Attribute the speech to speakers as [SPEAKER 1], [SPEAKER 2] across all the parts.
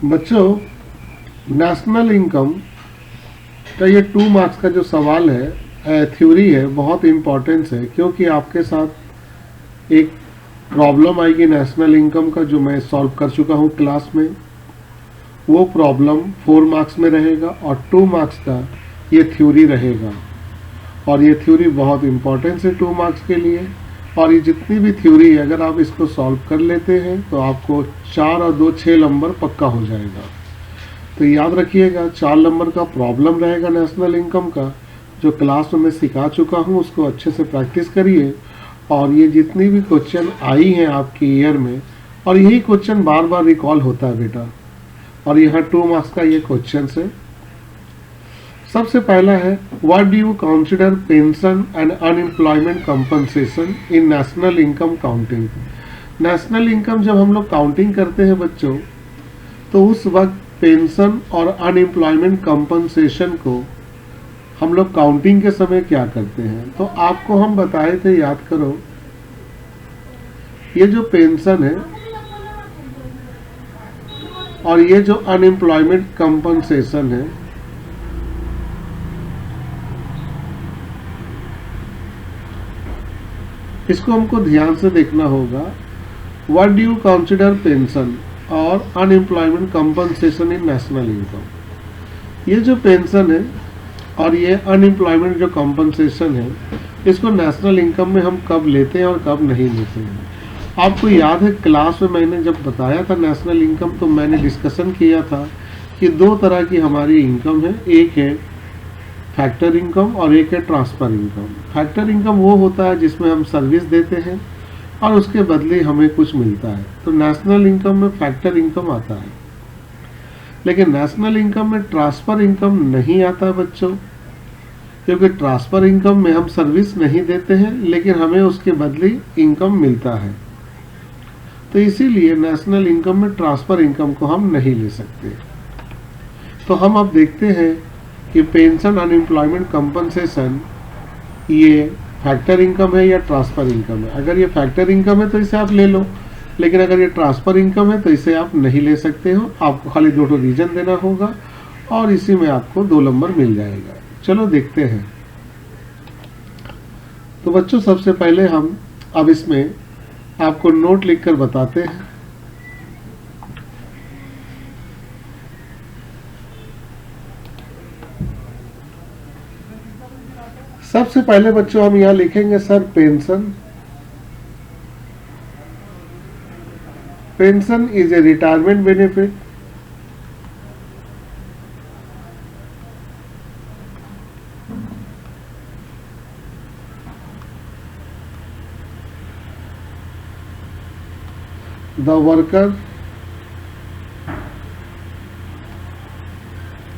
[SPEAKER 1] बच्चों, national income का ये 2 मार्क्स का जो सवाल है, थ्योरी है, बहुत इम्पोर्टेंस है, क्योंकि आपके साथ एक प्रॉब्लम आएगी नेशनल इनकम का जो मैं सॉल्व कर चुका हूँ क्लास में। वो प्रॉब्लम 4 मार्क्स में रहेगा और 2 मार्क्स का ये थ्योरी रहेगा, और ये थ्योरी बहुत इम्पोर्टेंस है 2 मार्क्स के लिए। और ये जितनी भी थ्योरी है, अगर आप इसको सॉल्व कर लेते हैं तो आपको 4 और 2 6 नंबर पक्का हो जाएगा। तो याद रखिएगा, 4 नंबर का प्रॉब्लम रहेगा नेशनल इनकम का, जो क्लास में मैं सिखा चुका हूँ, उसको अच्छे से प्रैक्टिस करिए। और ये जितनी भी क्वेश्चन आई हैं आपकी ईयर में, और यही क्वेश्चन बार बार रिकॉल होता है बेटा, और यहाँ 2 मार्क्स का ये क्वेश्चन है। सबसे पहला है, what do you consider pension and unemployment compensation in national income counting. National income जब हम लोग काउंटिंग करते हैं बच्चों, तो उस वक्त पेंशन और अनएम्प्लॉयमेंट कंपनसेशन को हम लोग काउंटिंग के समय क्या करते हैं। तो आपको हम बताए थे, याद करो, ये जो पेंशन है और ये जो अनएम्प्लॉयमेंट कंपनसेशन है, इसको हमको ध्यान से देखना होगा। What do you consider pension और अनएम्प्लॉयमेंट कंपनसेशन इन नेशनल इनकम। ये जो पेंशन है और ये अनएम्प्लॉयमेंट जो कंपनसेशन है, इसको नेशनल इनकम में हम कब लेते हैं और कब नहीं लेते हैं। आपको याद है क्लास में मैंने जब बताया था नेशनल इनकम, तो मैंने डिस्कशन किया था कि 2 तरह की हमारी इनकम है, एक है फैक्टर इनकम और एक है ट्रांसफर इनकम। फैक्टर इनकम वो होता है जिसमें हम सर्विस देते हैं और उसके बदले हमें कुछ मिलता है, तो नेशनल इनकम में फैक्टर इनकम आता है। लेकिन नेशनल इनकम में ट्रांसफर इनकम नहीं आता है बच्चों, क्योंकि ट्रांसफर इनकम में हम सर्विस नहीं देते हैं, लेकिन हमें उसके बदले इनकम मिलता है। तो इसीलिए नेशनल इनकम में ट्रांसफर इनकम को हम नहीं ले सकते। तो हम अब देखते हैं कि पेंशन अनएम्प्लॉयमेंट कंपनसेशन ये फैक्टर इनकम है या ट्रांसफर इनकम है। अगर ये फैक्टर इनकम है तो इसे आप ले लो, लेकिन अगर ये ट्रांसफर इनकम है तो इसे आप नहीं ले सकते हो। आपको खाली 2 रीजन देना होगा और इसी में आपको 2 नंबर मिल जाएगा। चलो देखते हैं। तो बच्चों, सबसे पहले हम अब इसमें आपको नोट लिखकर बताते हैं। सबसे पहले बच्चों हम यहां लिखेंगे sir pension. Pension is a retirement benefit the worker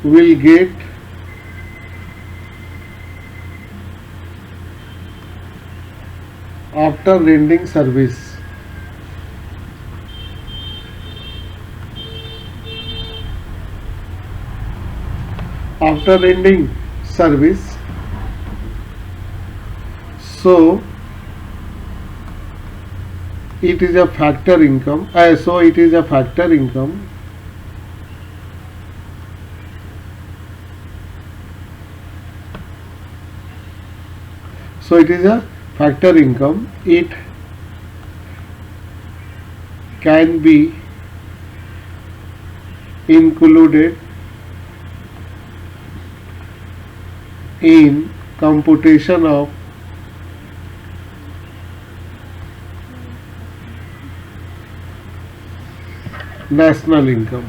[SPEAKER 1] will get after rendering service. After rendering service, so it is a factor income. So it is a factor income. So it is a factor income. It can be included in computation of national income.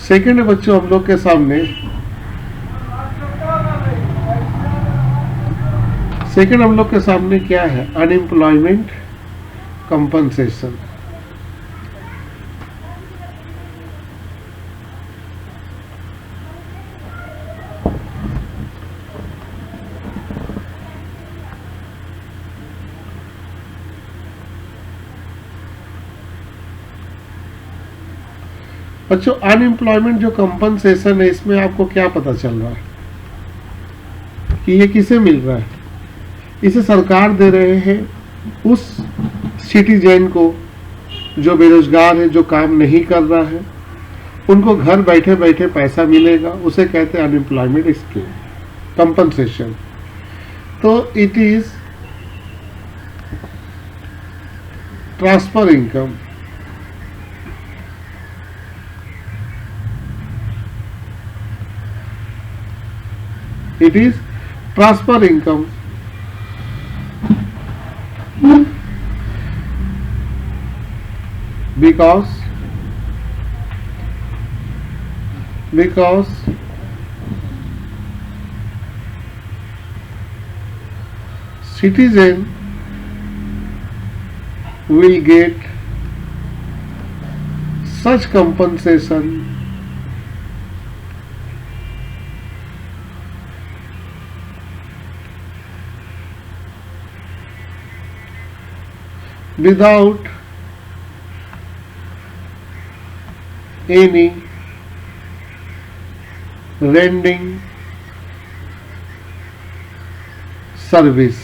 [SPEAKER 1] Second बच्चों हम लोग के सामने क्या है, unemployment compensation. बच्चों, unemployment जो compensation है, इसमें आपको क्या पता चल रहा है कि ये किसे मिल रहा है। इसे सरकार दे रहे हैं उस सिटीजन को जो बेरोजगार है, जो काम नहीं कर रहा है, उनको घर बैठे बैठे पैसा मिलेगा, उसे कहते हैं अनएम्प्लॉयमेंट स्कीम, कंपनसेशन। तो it is transfer income. It is transfer income because citizen will get such compensation without any rendering service.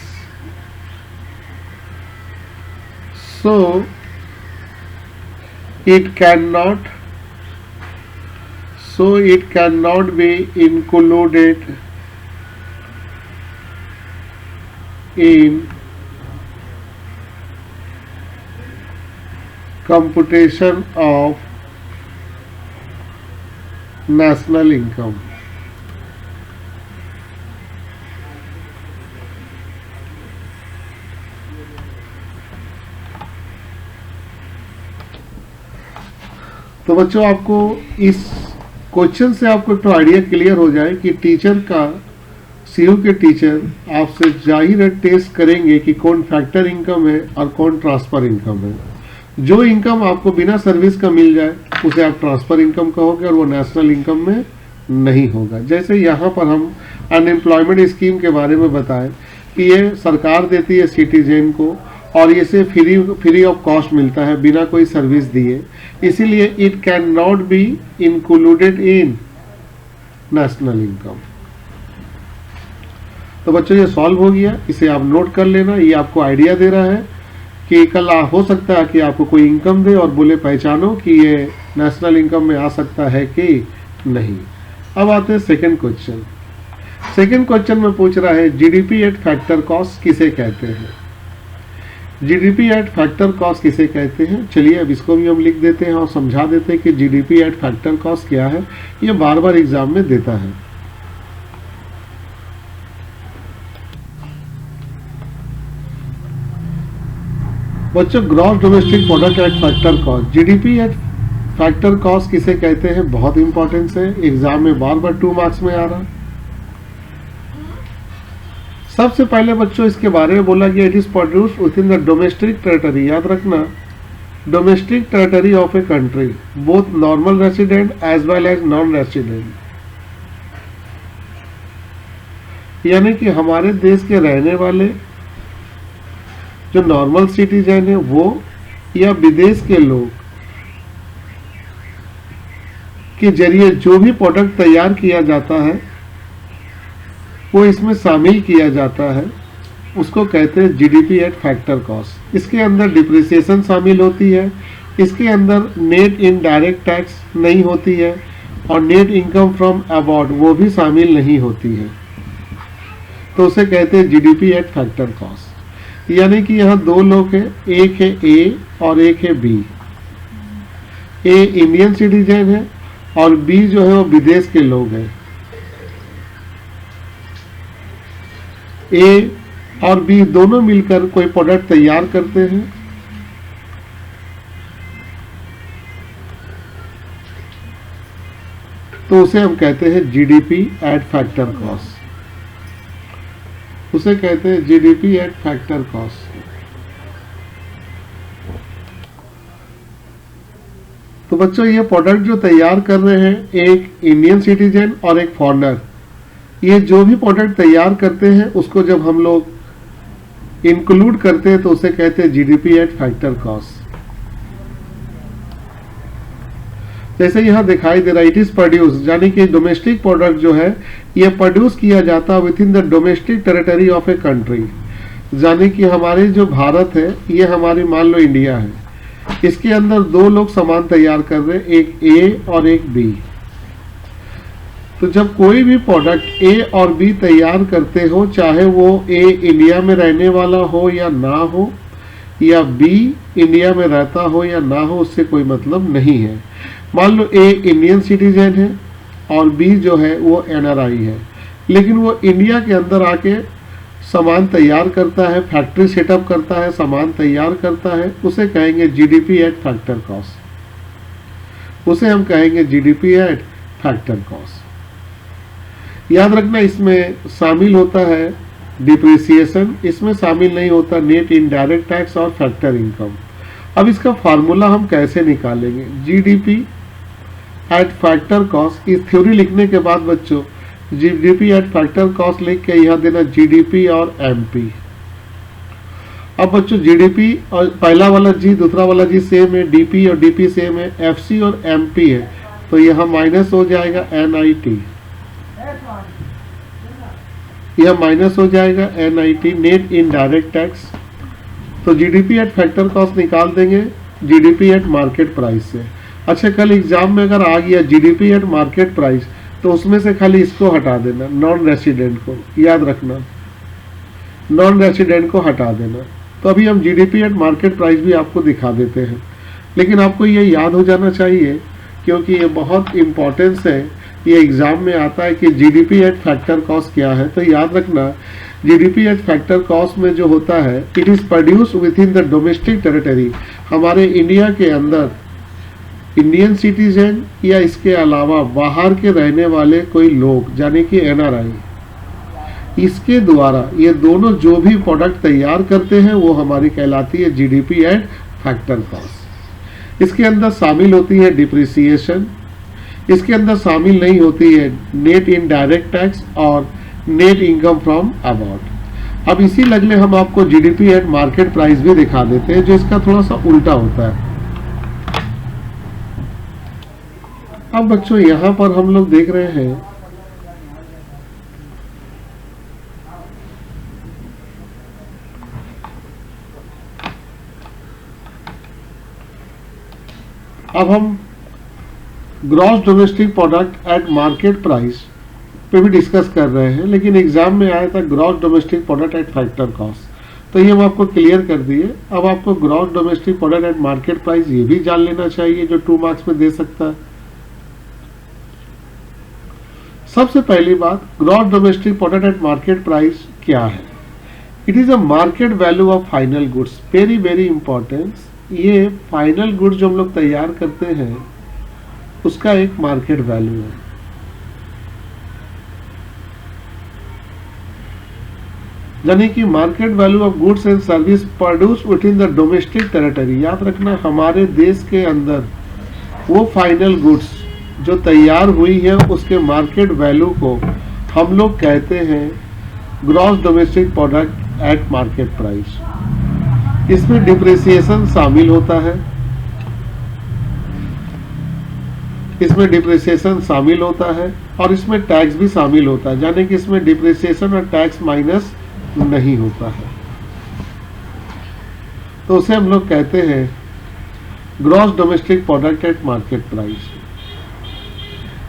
[SPEAKER 1] So it cannot be included in computation of national income. तो बच्चों, आपको इस question से आपको एक तो idea clear हो जाए कि टीचर का, सीयू के टीचर आपसे जाहिर है टेस्ट करेंगे कि कौन फैक्टर इनकम है और कौन ट्रांसफर इनकम है। जो इनकम आपको बिना सर्विस का मिल जाए उसे आप ट्रांसफर इनकम कहोगे और वो नेशनल इनकम में नहीं होगा। जैसे यहाँ पर हम अनएम्प्लॉयमेंट स्कीम के बारे में बताएं कि ये सरकार देती है सिटीजन को और इसे फ्री ऑफ कॉस्ट मिलता है, बिना कोई सर्विस दिए, इसीलिए it can not be included in national income. तो बच्चों, ये सॉल्व हो गया, इसे आप नोट कर लेना। ये आपको आइडिया दे रहा है कि कल हो सकता है कि आपको कोई इनकम दे और बोले पहचानो कि ये नेशनल इनकम में आ सकता है कि नहीं। अब आते हैं सेकंड क्वेश्चन। सेकंड क्वेश्चन में पूछ रहा है जीडीपी एट फैक्टर कॉस्ट किसे कहते हैं। जीडीपी एट फैक्टर कॉस्ट किसे कहते हैं, चलिए अब इसको भी हम लिख देते हैं और समझा देते हैं कि जीडीपी एट फैक्टर कॉस्ट क्या है। ये बार बार एग्जाम में देता है। बच्चों, gross domestic product at factor cost, GDP at factor cost किसे कहते हैं, बहुत इंपॉर्टेंस है, एग्जाम में बार बार 2 मार्क्स में आ रहा। सबसे पहले बच्चों इसके बारे में बोला गया, it is produced within the domestic territory. याद रखना, domestic territory of a country, both normal resident as well as non resident. यानी कि हमारे देश के रहने वाले जो नॉर्मल सिटीजन है वो या विदेश के लोग के जरिए जो भी प्रोडक्ट तैयार किया जाता है वो इसमें शामिल किया जाता है, उसको कहते हैं जीडीपी एट फैक्टर कॉस्ट। इसके अंदर डिप्रिसिएशन शामिल होती है, इसके अंदर नेट इनडायरेक्ट टैक्स नहीं होती है और नेट इनकम फ्रॉम अबॉर्ड वो भी शामिल नहीं होती है, तो उसे कहते हैं जीडीपी एट फैक्टर कॉस्ट। यानी कि यहाँ 2 लोग हैं, एक है ए और एक है बी। ए इंडियन सिटीजन है और बी जो है वो विदेश के लोग हैं। ए और बी दोनों मिलकर कोई प्रोडक्ट तैयार करते हैं, तो उसे हम कहते हैं जीडीपी एट फैक्टर कॉस्ट। उसे कहते हैं जीडीपी एट फैक्टर कॉस्ट। तो बच्चों, ये प्रोडक्ट जो तैयार कर रहे हैं, एक इंडियन सिटीजन और एक फॉरेनर, ये जो भी प्रोडक्ट तैयार करते हैं उसको जब हम लोग इंक्लूड करते हैं तो उसे कहते हैं जीडीपी एट फैक्टर कॉस्ट। जैसे यहाँ दिखाई दे रहा है, इट इज प्रोड्यूस, यानी कि डोमेस्टिक प्रोडक्ट जो है ये प्रोड्यूस किया जाता है with in the domestic territory of a country. यानी कि हमारे जो भारत है, ये हमारी मान लो इंडिया है, इसके अंदर दो लोग सामान तैयार कर रहे हैं, एक ए और एक बी। तो जब कोई भी प्रोडक्ट ए और बी तैयार करते हो, चाहे वो ए इंडिया में रहने वाला हो या ना हो, या बी इंडिया में रहता हो या ना हो, उससे कोई मतलब नहीं है। मान लो ए इंडियन सिटीजन है और बी जो है वो एनआरआई है, लेकिन वो इंडिया के अंदर आके सामान तैयार करता है, फैक्ट्री सेटअप करता है, सामान तैयार करता है, उसे कहेंगे जीडीपी एट फैक्टर कॉस्ट। उसे हम कहेंगे जीडीपी एट फैक्टर कॉस्ट। याद रखना, इसमें शामिल होता है डिप्रिसिएशन, इसमें शामिल नहीं होता नेट इनडायरेक्ट टैक्स और फैक्टर इनकम। अब इसका फार्मूला हम कैसे निकालेंगे? जीडीपी एट फैक्टर कॉस्ट, इस थ्योरी लिखने के बाद बच्चों जीडीपी एट फैक्टर कॉस्ट लिख के यहाँ देना जीडीपी और एमपी। अब बच्चों जीडीपी और पहला वाला जी दूसरा वाला जी सेम है, डीपी और डीपी सेम है, एफसी और एमपी है, तो यहाँ माइनस हो जाएगा एनआईटी, यह माइनस हो जाएगा एनआईटी नेट इनडायरेक्ट टैक्स। तो जीडीपी एट फैक्टर कॉस्ट निकाल देंगे जीडीपी एट मार्केट प्राइस से। अच्छा, कल एग्जाम में अगर आ गया जीडीपी एट मार्केट प्राइस, तो उसमें से खाली इसको हटा देना, नॉन रेसिडेंट को, याद रखना नॉन रेसिडेंट को हटा देना। तो अभी हम जीडीपी एट मार्केट प्राइस भी आपको दिखा देते हैं, लेकिन आपको ये याद हो जाना चाहिए क्योंकि ये बहुत इम्पोर्टेंस है, ये एग्जाम में आता है कि जीडीपी एट फैक्टर कॉस्ट क्या है। तो याद रखना जीडीपी एट फैक्टर कॉस्ट में जो होता है, it is produce with in the domestic territory, हमारे इंडिया के अंदर इंडियन सिटीजन या इसके अलावा बाहर के रहने वाले कोई लोग यानी कि एनआरआई, इसके द्वारा ये दोनों जो भी प्रोडक्ट तैयार करते हैं वो हमारी कहलाती है जीडीपी एट फैक्टर कॉस्ट। इसके अंदर शामिल होती है डिप्रिसिएशन, इसके अंदर शामिल नहीं होती है नेट इनडायरेक्ट टैक्स और नेट इनकम फ्रॉम अबाउट। अब इसी लगले हम आपको जीडीपी एट मार्केट प्राइस भी दिखा देते हैं, जो इसका थोड़ा सा उल्टा होता है। अब बच्चों यहां पर हम लोग देख रहे हैं अब हम gross domestic product at market price पे भी डिस्कस कर रहे हैं, लेकिन एग्जाम में आया था gross domestic product at factor cost, तो ये हम आपको क्लियर कर दिए। अब आपको gross domestic product at market price ये भी जान लेना चाहिए, जो 2 मार्क्स में दे सकता है। सबसे पहली बात, gross domestic product at market price क्या है? It is a market value of final goods, very very importance. ये फाइनल गुड्स जो हम लोग तैयार करते हैं उसका एक मार्केट वैल्यू है। यानी कि market value of goods and service produce with in the domestic territory. याद रखना, हमारे देश के अंदर वो फाइनल गुड्स जो तैयार हुई है उसके मार्केट वैल्यू को हम लोग कहते हैं gross domestic product at market price. इसमें डिप्रिसिएशन शामिल होता है, इसमें डिप्रिसिएशन शामिल होता है और इसमें टैक्स भी शामिल होता है, यानी कि इसमें डिप्रिसिएशन और टैक्स माइनस नहीं होता है, तो उसे हम लोग कहते हैं gross domestic product at market price.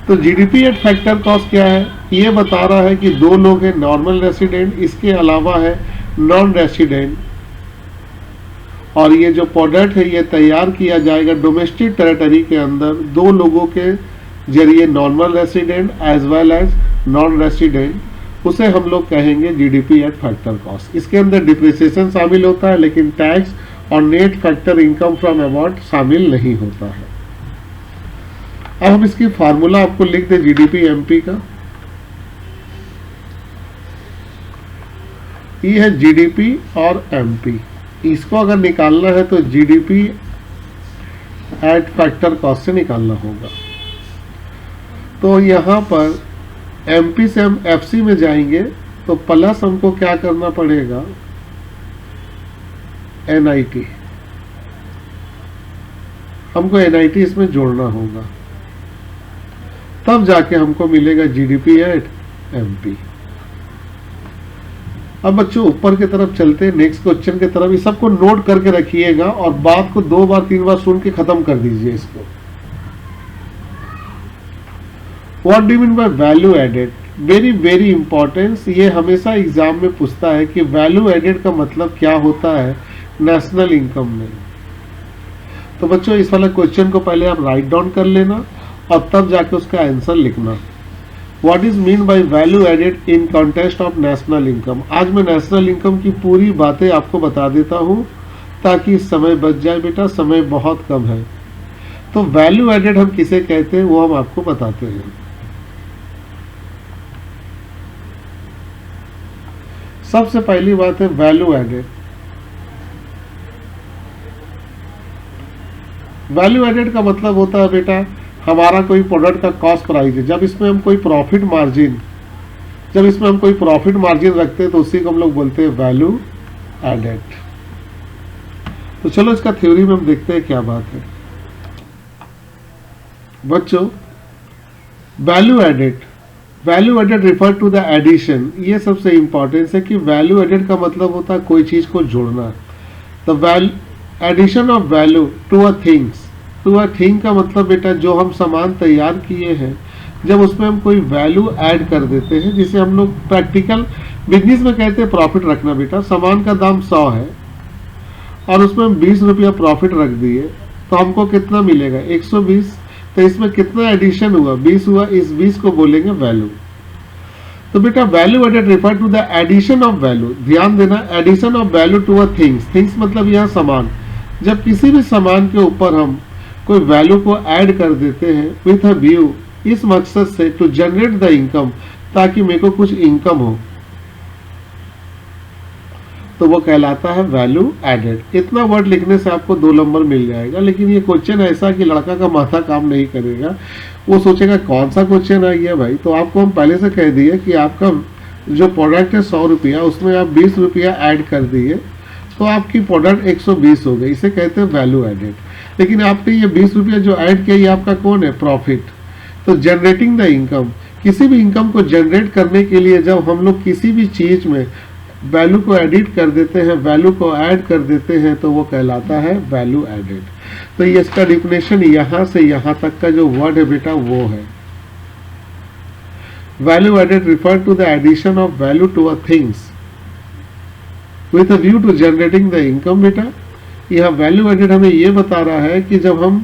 [SPEAKER 1] तो जीडीपी एट फैक्टर कॉस्ट क्या है? ये बता रहा है कि दो लोग हैं नॉर्मल रेसिडेंट, इसके अलावा है नॉन रेसिडेंट, और ये जो प्रोडक्ट है ये तैयार किया जाएगा डोमेस्टिक टेरिटरी के अंदर दो लोगों के जरिए, normal resident as well as non resident, उसे हम लोग कहेंगे जीडीपी एट फैक्टर कॉस्ट। इसके अंदर डिप्रिसिएशन शामिल होता है, लेकिन टैक्स और net factor income from about शामिल नहीं होता है। अब हम इसकी फार्मूला आपको लिख दे जीडीपी एमपी का। ये है जीडीपी और एमपी, इसको अगर निकालना है तो जीडीपी एट फैक्टर कॉस्ट से निकालना होगा। तो यहां पर एमपी से हम एफसी में जाएंगे तो प्लस हमको क्या करना पड़ेगा, एनआईटी, हमको एनआईटी इसमें जोड़ना होगा, तब जाके हमको मिलेगा जीडीपी एट एमपी। अब बच्चों ऊपर की तरफ चलते हैं, नेक्स्ट क्वेश्चन की तरफ। इस सबको नोट करके रखिएगा और बात को 2 बार 3 बार सुन के खत्म कर दीजिए इसको। What do you mean by value added? Very very importance, ये हमेशा एग्जाम में पूछता है कि वैल्यू एडेड का मतलब क्या होता है नेशनल इनकम में। तो बच्चों इस वाला क्वेश्चन को पहले आप राइट डाउन कर लेना और तब जाके उसका आंसर लिखना। What is mean by value added in context of national income? आज मैं नेशनल इनकम की पूरी बातें आपको बता देता हूं ताकि समय बच जाए बेटा, समय बहुत कम है। तो वैल्यू एडेड हम किसे कहते हैं वो हम आपको बताते हैं। सबसे पहली बात है वैल्यू एडेड। वैल्यू एडेड का मतलब होता है बेटा हमारा कोई प्रोडक्ट का कॉस्ट प्राइस है, जब इसमें हम कोई प्रॉफिट मार्जिन रखते हैं तो उसी को हम लोग बोलते हैं वैल्यू एडेड। तो चलो इसका थ्योरी में हम देखते हैं क्या बात है। बच्चों value added refer to the addition. ये सबसे इंपॉर्टेंट है कि वैल्यू एडेड का मतलब होता है कोई चीज को जोड़ना। The addition of value to a thing का मतलब बेटा जो हम सामान तैयार किए हैं जब उसमें हम कोई वैल्यू ऐड कर देते हैं, जिसे हम लोग प्रैक्टिकल बिजनेस में कहते हैं प्रॉफिट रखना। बेटा सामान का दाम 100 है और उसमें हम 20 रुपया प्रॉफिट रख दिए तो हमको कितना मिलेगा? 120। तो इसमें कितना एडिशन हुआ? 20 हुआ। इस 20 को बोलेंगे वैल्यू। तो बेटा value added refer to the addition of value. ध्यान देना, addition of value to a things मतलब यह सामान। जब किसी भी सामान के ऊपर हम कोई वैल्यू को ऐड कर देते हैं विथ अ व्यू, इस मकसद से टू जनरेट द इनकम, ताकि मेरे को कुछ इनकम हो, तो वो कहलाता है वैल्यू एडेड। इतना वर्ड लिखने से आपको 2 नंबर मिल जाएगा। लेकिन ये क्वेश्चन ऐसा कि लड़का का माथा काम नहीं करेगा, वो सोचेगा कौन सा क्वेश्चन आ गया भाई। तो आपको हम पहले से कह दिए कि आपका जो प्रोडक्ट है 100 रुपया, उसमें आप 20 रुपया ऐड कर दिए तो आपकी प्रोडक्ट 120 हो गई। इसे कहते हैं वैल्यू एडेड। लेकिन आपने ये 20 रुपया जो ऐड किया ये आपका कौन है? प्रॉफिट। तो जनरेटिंग द इनकम, किसी भी इनकम को जनरेट करने के लिए जब हम लोग किसी भी चीज में वैल्यू को एडिट कर देते हैं, वैल्यू को ऐड कर देते हैं, तो वो कहलाता है वैल्यू एडेड। तो ये इसका डिफिनेशन यहां से यहां तक का जो वर्ड है बेटा वो है value added refer to the addition of value to a things with a view to generating the income. बेटा यह वैल्यू एडेड हमें ये बता रहा है कि जब हम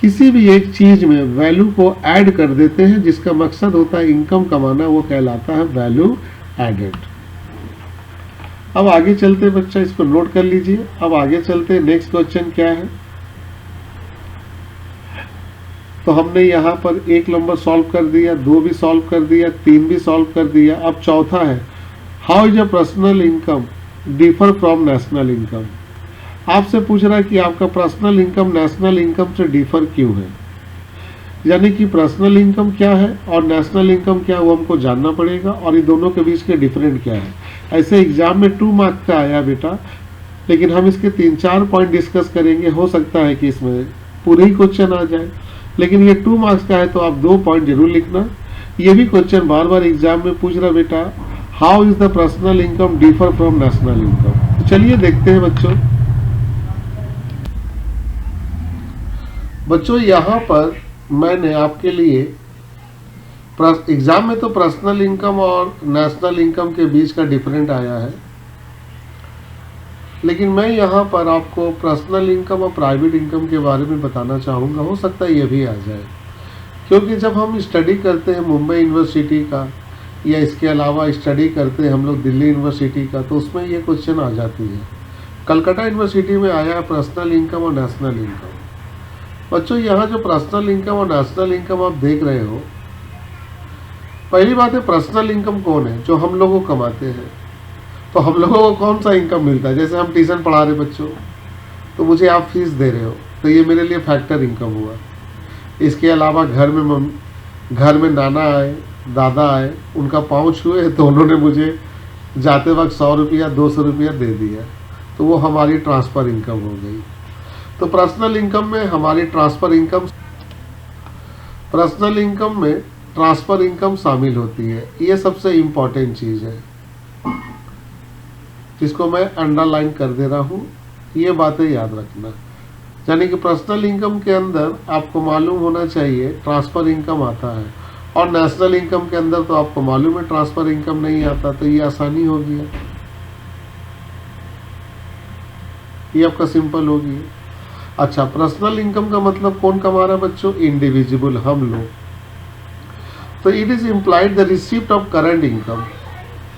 [SPEAKER 1] किसी भी एक चीज में वैल्यू को ऐड कर देते हैं जिसका मकसद होता है इनकम कमाना, वो कहलाता है वैल्यू एडेड। अब आगे चलते बच्चा, इसको नोट कर लीजिए। अब आगे चलते, नेक्स्ट क्वेश्चन क्या है। तो हमने यहाँ पर 1 नंबर सॉल्व कर दिया, 2 भी सॉल्व कर दिया, 3 भी सॉल्व कर दिया। अब चौथा है how is a personal income differ from national income. आपसे पूछ रहा है कि आपका पर्सनल इनकम नेशनल इनकम से डिफर क्यों है, यानी कि पर्सनल इनकम क्या है और नेशनल इनकम क्या है वो हमको जानना पड़ेगा, और ये दोनों के बीच के डिफरेंट क्या है। ऐसे एग्जाम में 2 मार्क्स का आया बेटा, लेकिन हम इसके 3-4 पॉइंट डिस्कस करेंगे। हो सकता है कि इसमें पूरे ही क्वेश्चन आ जाए, लेकिन ये 2 मार्क्स का है तो आप 2 पॉइंट जरूर लिखना। ये भी क्वेश्चन बार बार एग्जाम में पूछ रहा बेटा how is the personal income differ from national income. तो चलिए देखते हैं बच्चों यहाँ पर मैंने आपके लिए एग्जाम में तो पर्सनल इनकम और नेशनल इनकम के बीच का डिफरेंट आया है, लेकिन मैं यहाँ पर आपको पर्सनल इनकम और प्राइवेट इनकम के बारे में बताना चाहूँगा। हो सकता है ये भी आ जाए, क्योंकि जब हम स्टडी करते हैं मुंबई यूनिवर्सिटी का या इसके अलावा स्टडी करते हैं हम लोग दिल्ली यूनिवर्सिटी का, तो उसमें ये क्वेश्चन आ जाती है। कलकत्ता यूनिवर्सिटी में आया है पर्सनल इनकम और नेशनल इनकम। बच्चों यहाँ जो पर्सनल इनकम और नेशनल इनकम आप देख रहे हो, पहली बात है पर्सनल इनकम कौन है? जो हम लोगों को कमाते हैं। तो हम लोगों को कौन सा इनकम मिलता है? जैसे हम ट्यूशन पढ़ा रहे बच्चों, तो मुझे आप फीस दे रहे हो, तो ये मेरे लिए फैक्टर इनकम हुआ। इसके अलावा घर में नाना आए, दादा आए, उनका पाँव छुए तो उन्होंने मुझे जाते वक्त 100 रुपया 200 रुपया दे दिया, तो वो हमारी ट्रांसफ़र इनकम हो गई। तो पर्सनल इनकम में हमारी ट्रांसफ़र इनकम शामिल होती है। ये सबसे इम्पोर्टेंट चीज़ है। इसको मैं अंडरलाइन कर दे रहा हूँ, ये बातें याद रखना। यानी कि पर्सनल इनकम के अंदर आपको मालूम होना चाहिए ट्रांसफ़र इनकम आता है, और नेशनल इनकम के अंदर तो आपको मालूम है ट्रांसफ़र इनकम नहीं आता, तो ये आसानी हो गया, ये आपका सिंपल हो गया। अच्छा, पर्सनल इनकम का मतलब कौन कमा रहा है बच्चों? इंडिविजुअल, हम लोग। तो it is implied the receipt of current income,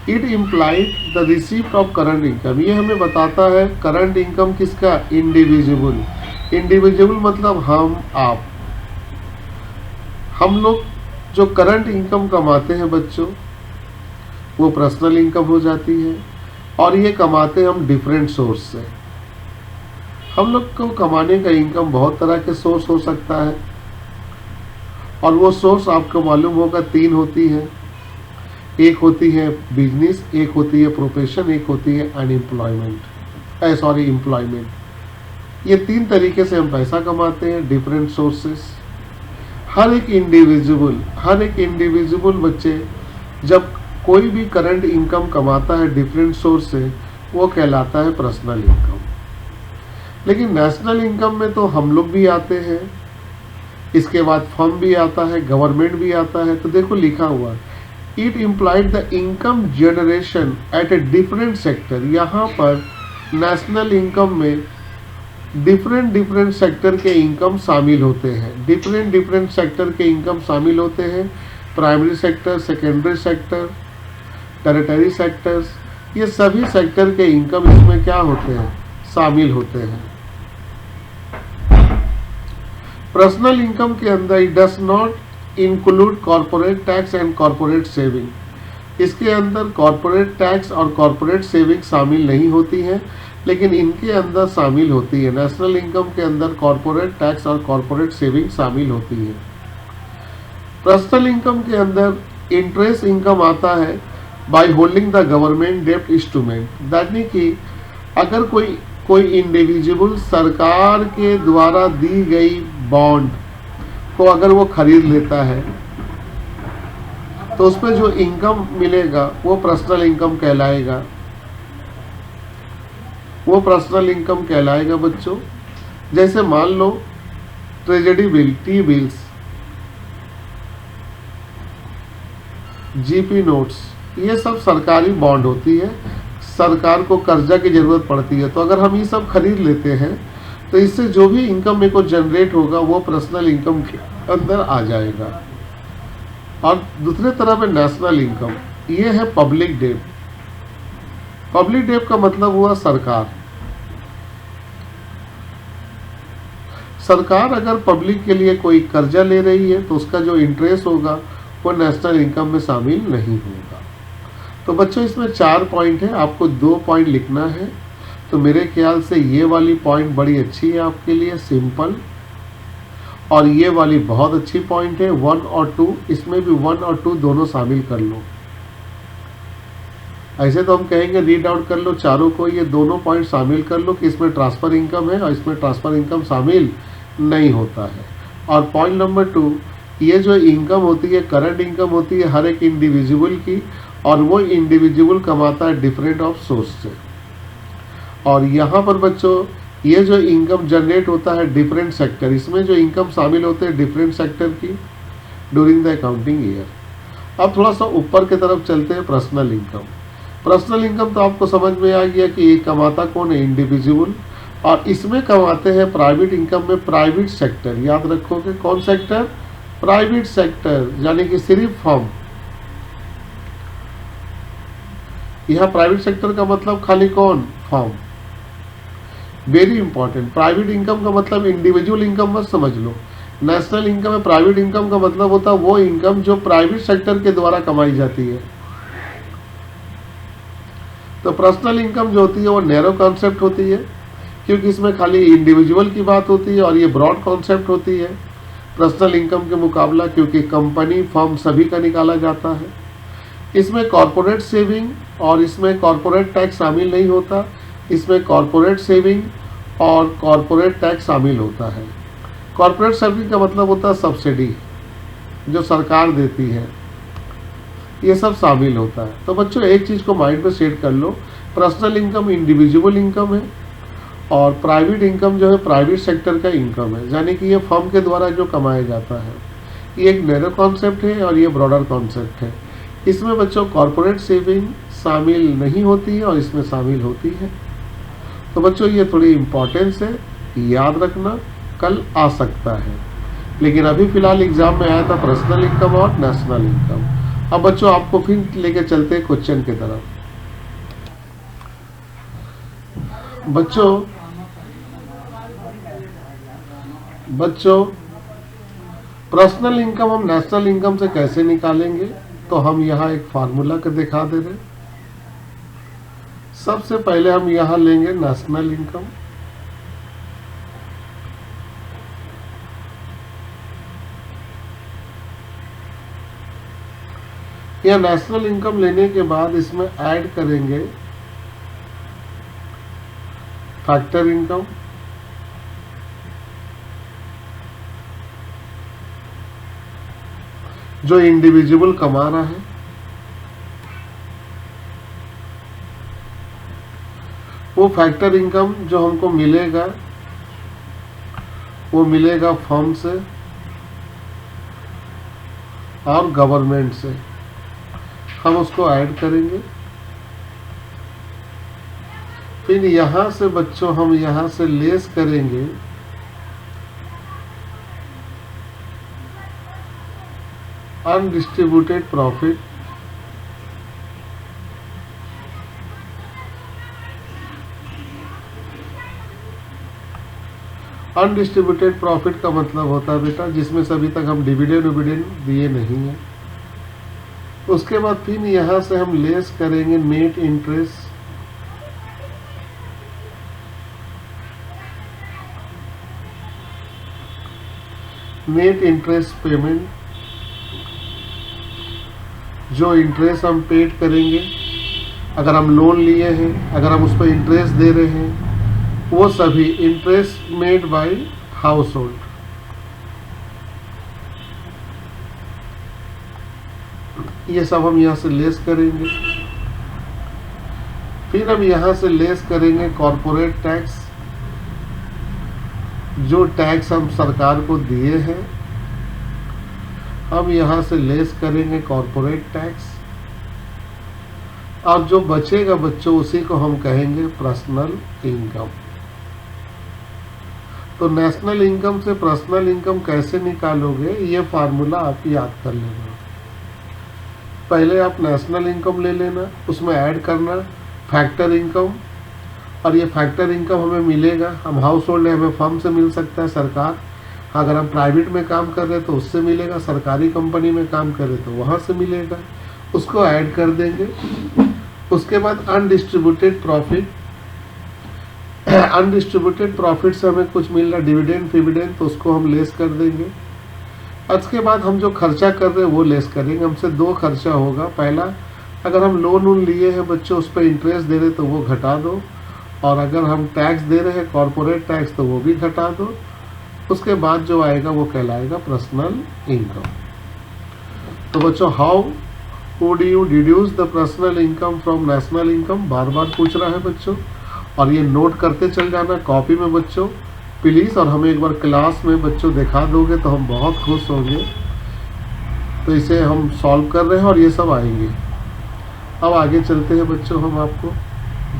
[SPEAKER 1] it implied the receipt of current income, ये हमें बताता है करंट इनकम किसका? इंडिविजुअल। इंडिविजुअल मतलब हम, आप, हम लोग जो करंट इनकम कमाते हैं बच्चों, वो पर्सनल इनकम हो जाती है, और ये कमाते हैं हम डिफरेंट सोर्स से। हम लोग को कमाने का इनकम बहुत तरह के सोर्स हो सकता है, और वो सोर्स आपको मालूम होगा 3 होती है। एक होती है बिजनेस, एक होती है प्रोफेशन, एक होती है अनएम्प्लॉयमेंट, एम्प्लॉयमेंट। ये 3 तरीके से हम पैसा कमाते हैं, डिफरेंट सोर्सेस। हर एक इंडिविजुअल बच्चे जब कोई भी करंट इनकम कमाता है डिफरेंट सोर्स से, वो कहलाता है पर्सनल इनकम। लेकिन नेशनल इनकम में तो हम लोग भी आते हैं, इसके बाद फर्म भी आता है, गवर्नमेंट भी आता है। तो देखो लिखा हुआ, it implied the income generation at a different sector. यहाँ पर नेशनल इनकम में डिफरेंट सेक्टर के इनकम शामिल होते हैं, डिफरेंट सेक्टर के इनकम शामिल होते हैं। Primary sector, secondary sector, territory sectors, ये सभी सेक्टर के इनकम इसमें क्या होते हैं? शामिल होते हैं। पर्सनल इनकम के अंदर it does not include corporate tax and corporate saving. इसके अंदर कॉर्पोरेट टैक्स और कॉर्पोरेट सेविंग शामिल नहीं होती है, लेकिन इनके अंदर शामिल होती है। नेशनल इनकम के अंदर कॉर्पोरेट टैक्स और कॉर्पोरेट सेविंग शामिल होती है। पर्सनल इनकम के अंदर इंटरेस्ट इनकम आता है बाय होल्डिंग द गवर्नमेंट डेब्ट इंस्ट्रूमेंट। यानी कि अगर कोई इंडिविजुअल सरकार के द्वारा दी गई बॉन्ड को अगर वो खरीद लेता है, तो उसमें जो इनकम मिलेगा वो पर्सनल इनकम कहलाएगा, वो पर्सनल इनकम कहलाएगा बच्चों। जैसे मान लो treasury bill, T bills, GP notes, ये सब सरकारी बॉन्ड होती है, सरकार को कर्जा की जरूरत पड़ती है। तो अगर हम ये सब खरीद लेते हैं तो इससे जो भी इनकम मेरे को जनरेट होगा वो पर्सनल इनकम के अंदर आ जाएगा। और दूसरे तरफ है नेशनल इनकम, ये है पब्लिक डेब्ट। पब्लिक डेब्ट का मतलब हुआ सरकार। सरकार अगर पब्लिक के लिए कोई कर्जा ले रही है तो उसका जो इंटरेस्ट होगा वो नेशनल इनकम में शामिल नहीं होगा। तो बच्चों इसमें 4 पॉइंट है, आपको 2 पॉइंट लिखना है। तो मेरे ख्याल से ये वाली पॉइंट बड़ी अच्छी है आपके लिए, सिंपल, और ये वाली बहुत अच्छी पॉइंट है 1 और 2, इसमें भी 1 और 2 दोनों शामिल कर लो। ऐसे तो हम कहेंगे रीड आउट कर लो चारों को, ये दोनों पॉइंट शामिल कर लो कि इसमें ट्रांसफ़र इनकम है और इसमें ट्रांसफ़र इनकम शामिल नहीं होता है। और पॉइंट नंबर 2, ये जो इनकम होती है करंट इनकम होती है हर एक इंडिविजुअल की, और वो इंडिविजुअल कमाता है डिफरेंट ऑफ सोर्स से। और यहाँ पर बच्चों ये जो इनकम जनरेट होता है डिफरेंट सेक्टर, इसमें जो इनकम शामिल होते हैं डिफरेंट सेक्टर की ड्यूरिंग द अकाउंटिंग ईयर। अब थोड़ा सा ऊपर की तरफ चलते हैं, पर्सनल इनकम। पर्सनल इनकम तो आपको समझ में आ गया कि ये कमाता कौन है? इंडिविजुअल। और इसमें कमाते हैं प्राइवेट इनकम में प्राइवेट सेक्टर, याद रखोगे कौन सेक्टर? प्राइवेट सेक्टर, यानी कि सिर्फ फर्म। यहाँ प्राइवेट सेक्टर का मतलब खाली कौन? Firm. Very important, private income का मतलब इंडिविजुअल इनकम मत समझ लो। नेशनल इनकम में प्राइवेट इनकम का मतलब होता है वो इनकम जो प्राइवेट सेक्टर के द्वारा कमाई जाती है। तो पर्सनल इनकम जो होती है वो नैरो कॉन्सेप्ट होती है, क्योंकि इसमें खाली इंडिविजुअल की बात होती है, और ये ब्रॉड कॉन्सेप्ट होती है पर्सनल इनकम के मुकाबला, क्योंकि कंपनी फर्म सभी का निकाला जाता है। इसमें कॉर्पोरेट सेविंग और इसमें कॉर्पोरेट टैक्स शामिल नहीं होता, इसमें कॉर्पोरेट सेविंग और कॉर्पोरेट टैक्स शामिल होता है। कॉर्पोरेट सेविंग का मतलब होता है सब्सिडी जो सरकार देती है, ये सब शामिल होता है। तो बच्चों एक चीज़ को माइंड पे सेट कर लो, पर्सनल इनकम इंडिविजुअल इनकम है और प्राइवेट इनकम जो है प्राइवेट सेक्टर का इनकम है, यानी कि ये फर्म के द्वारा जो कमाया जाता है। ये एक नैरो कॉन्सेप्ट है और ये ब्रॉडर कॉन्सेप्ट है। इसमें बच्चों कॉरपोरेट सेविंग शामिल नहीं होती है और इसमें शामिल होती है। तो बच्चों ये थोड़ी इम्पोर्टेंस है, याद रखना, कल आ सकता है। लेकिन अभी फिलहाल एग्जाम में आया था पर्सनल इनकम और नेशनल इनकम। अब बच्चों आपको फिर लेके चलते हैं क्वेश्चन की तरफ। बच्चों पर्सनल इनकम हम नेशनल इनकम से कैसे निकालेंगे, तो हम यहाँ एक फार्मूला का दिखा दे रहे। सबसे पहले हम यहाँ लेंगे नेशनल इनकम। यह नेशनल इनकम लेने के बाद इसमें ऐड करेंगे फैक्टर इनकम, जो इंडिविजुअल कमा रहा है, वो फैक्टर इनकम जो हमको मिलेगा वो मिलेगा फर्म से और गवर्नमेंट से, हम उसको ऐड करेंगे। फिर यहां से बच्चों हम यहां से लेस करेंगे अनडिस्ट्रीब्यूटेड प्रॉफिट, अनडिस्ट्रीब्यूटेड प्रॉफिट का मतलब होता है बेटा जिसमें से अभी तक हम डिविडेंड दिए नहीं है। उसके बाद फिर यहां से हम लेस करेंगे net interest, net interest payment, जो इंटरेस्ट हम पेड करेंगे अगर हम लोन लिए हैं, अगर हम उस पर इंटरेस्ट दे रहे हैं, वो सभी interest made by house hold. ये सब हम यहाँ से लेस करेंगे। फिर हम यहाँ से लेस करेंगे कॉर्पोरेट टैक्स, जो टैक्स हम सरकार को दिए हैं, हम यहाँ से लेस करेंगे कॉर्पोरेट टैक्स, और जो बचेगा बच्चों उसी को हम कहेंगे पर्सनल इनकम। तो नेशनल इनकम से पर्सनल इनकम कैसे निकालोगे, ये फार्मूला आप याद कर लेना। पहले आप नेशनल इनकम ले लेना, उसमें ऐड करना फैक्टर इनकम, और ये फैक्टर इनकम हमें मिलेगा, हम हाउस होल्ड है, हमें फर्म से मिल सकता है, सरकार, अगर हम प्राइवेट में काम कर रहे हैं तो उससे मिलेगा, सरकारी कंपनी में काम कर रहे तो वहाँ से मिलेगा, उसको ऐड कर देंगे। उसके बाद अनडिस्ट्रीब्यूटेड प्रॉफिट, अनडिस्ट्रीब्यूटेड प्रॉफिट से हमें कुछ मिल रहा डिविडेंड फिविडेंड, तो उसको हम लेस कर देंगे। उसके बाद हम जो खर्चा कर रहे हैं वो लेस करेंगे। हमसे दो खर्चा होगा, पहला अगर हम लोन लिए हैं बच्चों उस पर इंटरेस्ट दे रहे तो वो घटा दो, और अगर हम टैक्स दे रहे हैं कॉर्पोरेट टैक्स तो वो भी घटा दो। उसके बाद जो आएगा वो कहलाएगा पर्सनल इनकम। तो बच्चों how would you deduce the personal income from national income, बार बार पूछ रहा है बच्चों, और ये नोट करते चल जाना कॉपी में बच्चों प्लीज़, और हमें एक बार क्लास में बच्चों दिखा दोगे तो हम बहुत खुश होंगे। तो इसे हम सॉल्व कर रहे हैं और ये सब आएंगे। अब आगे चलते हैं बच्चों, हम आपको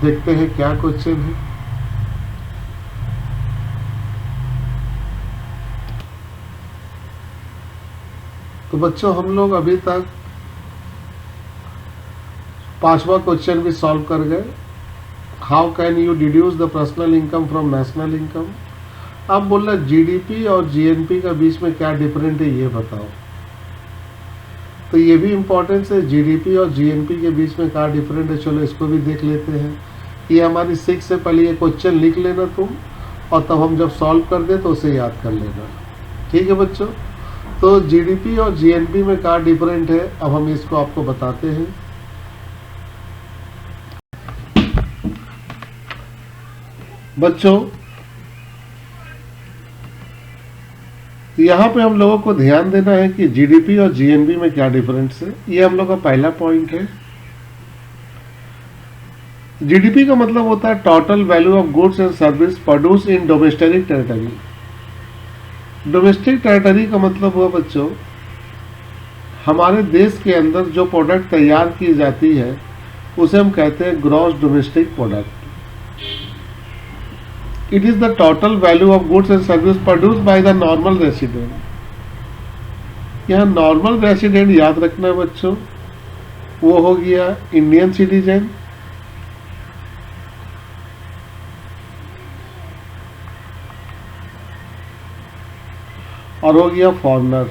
[SPEAKER 1] देखते हैं क्या क्वेश्चन है। तो बच्चों हम लोग अभी तक 5वां क्वेश्चन भी सॉल्व कर गए। How can you deduce the personal income from national income. अब बोल रहा जीडीपी और जीएनपी का बीच में क्या डिफरेंट है ये बताओ। तो ये भी इम्पोर्टेंस है, जीडीपी और जीएनपी के बीच में क्या डिफरेंट है, चलो इसको भी देख लेते हैं। ये हमारी 6 से पहले ये क्वेश्चन लिख लेना तुम, और तब हम जब सॉल्व कर दे तो उसे याद कर लेना, ठीक है बच्चों। तो जीडीपी और जीएनपी में क्या डिफरेंट है, अब हम इसको आपको बताते हैं। बच्चों यहाँ पे हम लोगों को ध्यान देना है कि जीडीपी और जीएनपी में क्या डिफरेंस है। ये हम लोग का पहला पॉइंट है। जीडीपी का मतलब होता है total value of goods and service produce in domestic territory. Domestic territory का मतलब हुआ बच्चों हमारे देश के अंदर जो प्रोडक्ट तैयार की जाती है उसे हम कहते हैं gross domestic product. It is the total value of goods and service produce by the normal resident. यहाँ नॉर्मल रेसिडेंट याद रखना है बच्चों, वो हो गया इंडियन सिटीजन, और हो गया फॉरेनर।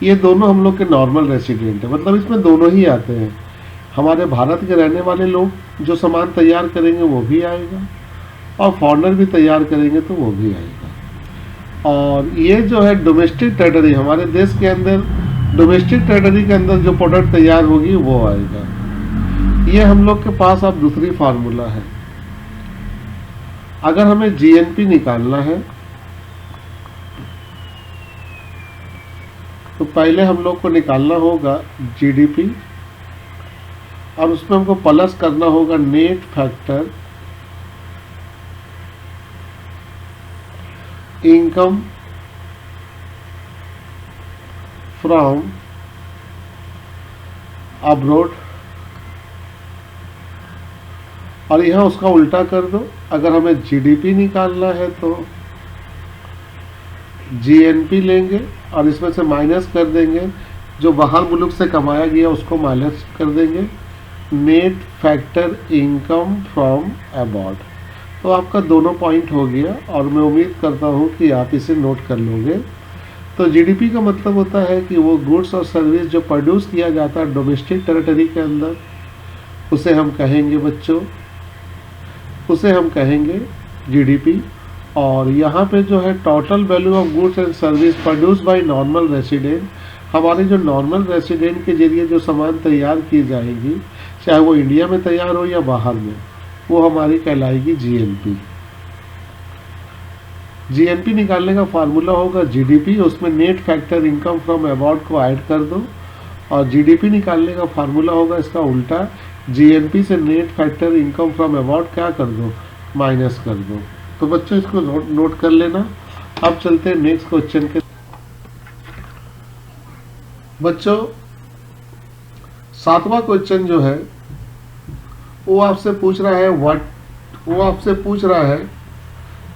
[SPEAKER 1] ये दोनों हम लोग के नॉर्मल रेसिडेंट है, मतलब इसमें दोनों ही आते हैं। हमारे भारत के रहने वाले लोग जो सामान तैयार करेंगे वो भी आएगा, और फॉरेनर भी तैयार करेंगे तो वो भी आएगा। और ये जो है डोमेस्टिक टेरिटरी, हमारे देश के अंदर डोमेस्टिक टेरिटरी के अंदर जो प्रोडक्ट तैयार होगी वो आएगा। ये हम लोग के पास अब दूसरी फार्मूला है। अगर हमें जीएनपी निकालना है तो पहले हम लोग को निकालना होगा जीडीपी, और उसमें हमको प्लस करना होगा net factor income from abroad, और यहाँ उसका उल्टा कर दो। अगर हमें जीडीपी निकालना है तो जीएनपी लेंगे और इसमें से माइनस कर देंगे, जो बाहर मुल्क से कमाया गया उसको माइनस कर देंगे, net factor income from abroad. तो आपका दोनों पॉइंट हो गया, और मैं उम्मीद करता हूँ कि आप इसे नोट कर लोगे। तो जीडीपी का मतलब होता है कि वो गुड्स और सर्विस जो प्रोड्यूस किया जाता है डोमेस्टिक टेरिटरी के अंदर, उसे हम कहेंगे बच्चों, उसे हम कहेंगे जीडीपी। और यहाँ पे जो है total value of goods and service produce by normal resident, हमारे जो नॉर्मल रेसिडेंट के जरिए जो सामान तैयार की जाएगी, चाहे वो इंडिया में तैयार हो या बाहर में, वो हमारी कहलाएगी जीएनपी। जीएनपी निकालने का फार्मूला होगा जीडीपी, उसमें net factor income from abroad को ऐड कर दो, और जीडीपी निकालने का फार्मूला होगा इसका उल्टा, जीएनपी से net factor income from abroad क्या कर दो, माइनस कर दो। तो बच्चों इसको नोट कर लेना। अब चलते हैं नेक्स्ट क्वेश्चन के। बच्चों 7वां क्वेश्चन जो है वो आपसे पूछ रहा है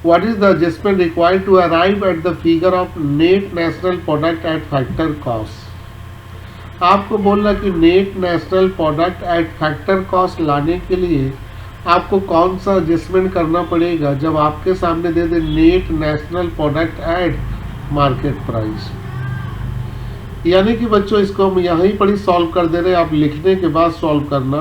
[SPEAKER 1] what is the adjustment required to arrive at the figure of net national product at factor cost. आपको बोलना कि net national product at factor cost लाने के लिए आपको कौन सा एडजस्टमेंट करना पड़ेगा, जब आपके सामने दे दे net national product at market price. यानी कि बच्चों इसको हम यहाँ ही पढ़ी सॉल्व कर दे रहे हैं, आप लिखने के बाद सॉल्व करना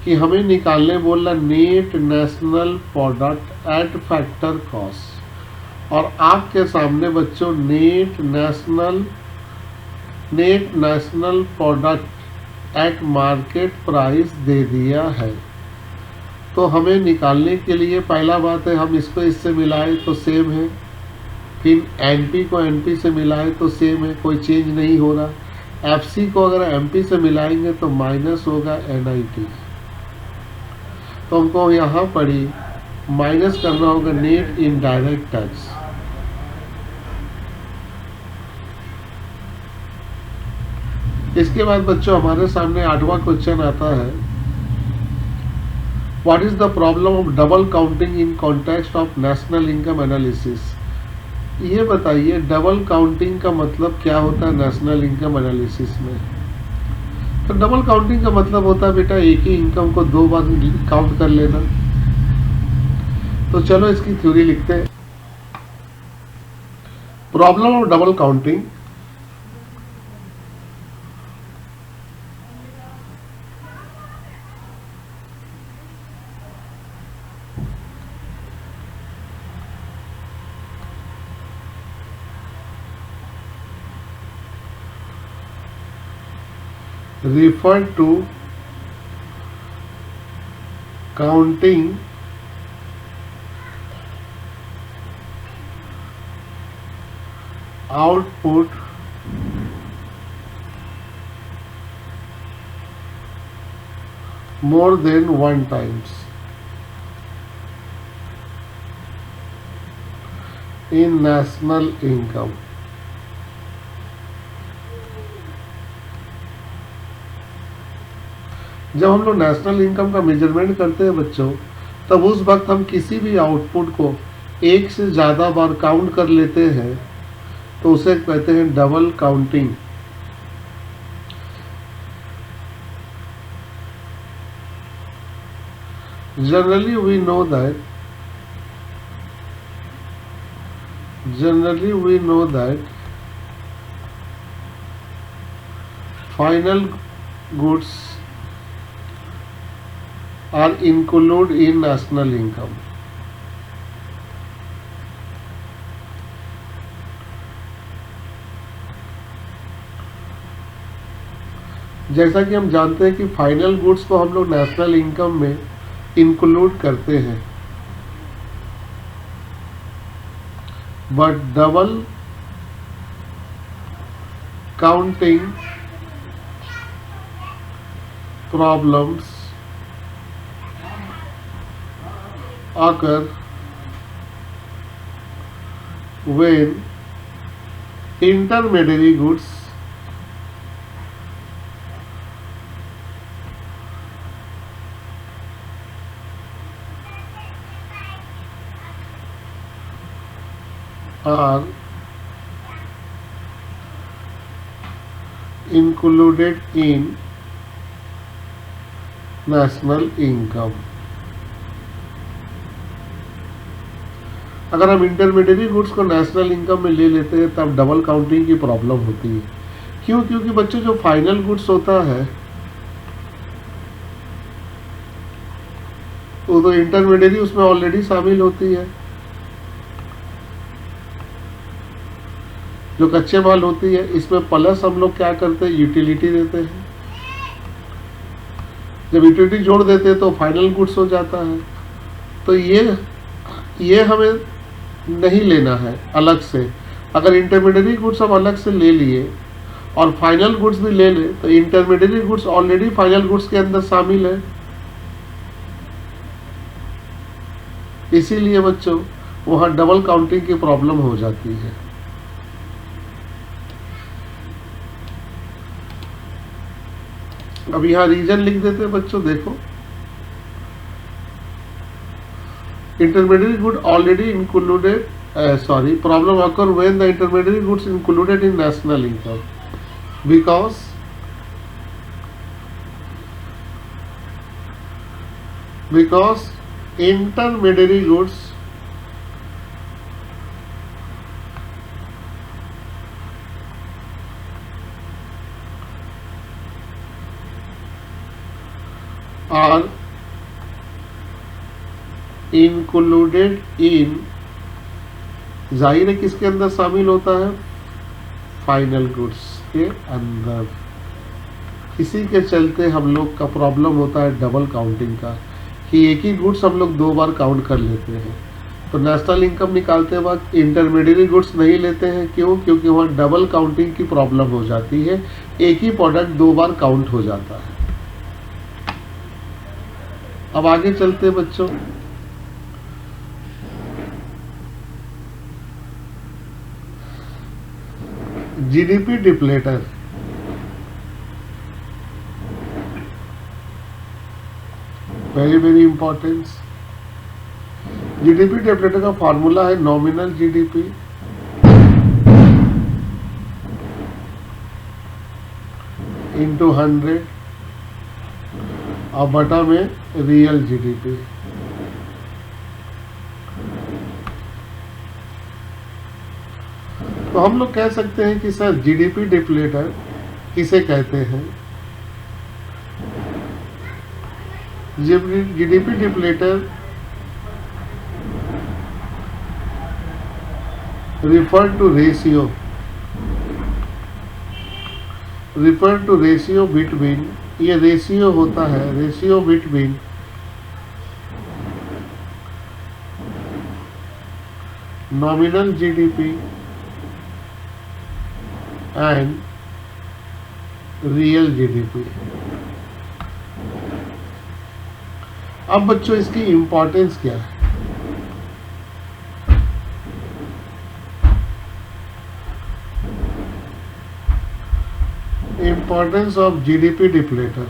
[SPEAKER 1] कि हमें निकालने बोला net national product at factor cost, और आपके सामने बच्चों net national product at market price दे दिया है। तो हमें निकालने के लिए पहला बात है हम इसको इससे मिलाएं तो सेम है, फिर एनपी को एनपी से मिलाएं तो सेम है, कोई चेंज नहीं हो रहा। एफसी को अगर एमपी से मिलाएंगे तो माइनस होगा एनआईटी। तो हमको यहाँ पड़ी माइनस करना होगा नेट इनडायरेक्ट टैक्स। इसके बाद बच्चों हमारे सामने 8वां क्वेश्चन आता है, what is the problem of double counting in context of national income analysis. ये बताइए डबल काउंटिंग का मतलब क्या होता है नेशनल इनकम एनालिसिस में। तो डबल काउंटिंग का मतलब होता है बेटा एक ही इनकम को 2 बार काउंट कर लेना। तो चलो इसकी थ्योरी लिखते हैं। Problem of double counting, refer to counting output more than one times in national income. जब हम लोग नेशनल इनकम का मेजरमेंट करते हैं बच्चों, तब उस वक्त हम किसी भी आउटपुट को एक से ज़्यादा बार काउंट कर लेते हैं तो उसे कहते हैं double counting. Generally we know that final goods are included in national income. जैसा कि हम जानते हैं कि फाइनल गुड्स को हम लोग नेशनल इनकम में इंक्लूड करते हैं, but double counting problems occur when intermediary goods are included in national income। अगर हम इंटरमीडिएट गुड्स को नेशनल इनकम में ले लेते हैं तब डबल काउंटिंग की प्रॉब्लम होती है। क्यों? क्योंकि बच्चों जो फाइनल गुड्स होता है वो तो इंटरमीडिएट उसमें ऑलरेडी शामिल होती है। जो कच्चे माल होती है इसमें प्लस हम लोग क्या करते हैं, यूटिलिटी देते हैं। जब यूटिलिटी जोड़ देते हैं तो फाइनल गुड्स हो जाता है। तो ये हमें नहीं लेना है अलग से। अगर इंटरमीडिएट गुड्स हम अलग से ले लिए और फाइनल गुड्स भी ले ले तो intermediate goods already final goods के अंदर शामिल है। इसीलिए बच्चों वहां डबल काउंटिंग की प्रॉब्लम हो जाती है। अब यहां रीजन लिख देते हैं बच्चों, देखो intermediary good already included problem occur when the intermediary goods included in national income because intermediary goods are included in, जाहिर है किसके अंदर शामिल होता है, फाइनल गुड्स के अंदर। इसी के चलते हम लोग का प्रॉब्लम होता है डबल काउंटिंग का, कि एक ही गुड्स हम लोग दो बार काउंट कर लेते हैं। तो नेशनल इनकम निकालते वक्त इंटरमीडिएट गुड्स नहीं लेते हैं। क्यों? क्योंकि वहाँ डबल काउंटिंग की प्रॉब्लम हो जाती है, एक ही प्रोडक्ट दो बार काउंट हो जाता है। अब आगे चलते हैं बच्चों। GDP deflator, very importance. GDP deflator का फॉर्मूला है नॉमिनल जीडीपी इंटू 100 और बटा में रियल जीडीपी। तो हम लोग कह सकते हैं कि सर जीडीपी डिप्लेटर किसे कहते हैं? GDP deflator refer to ratio between, ये रेशियो होता है, ratio between nominal GDP and real GDP. अब बच्चों इसकी इंपॉर्टेंस क्या है? Importance of GDP deflator.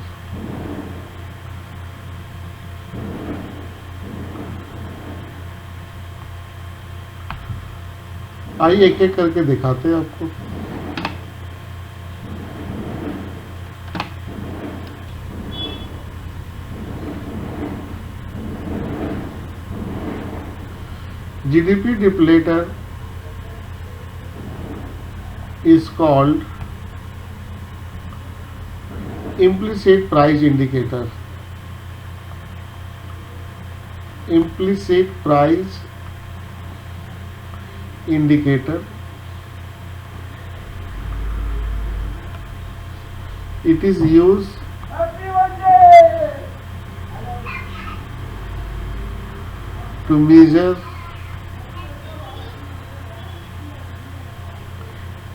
[SPEAKER 1] आइए एक एक करके दिखाते हैं आपको। GDP deflator is called implicit price indicator. Implicit price indicator. It is used to measure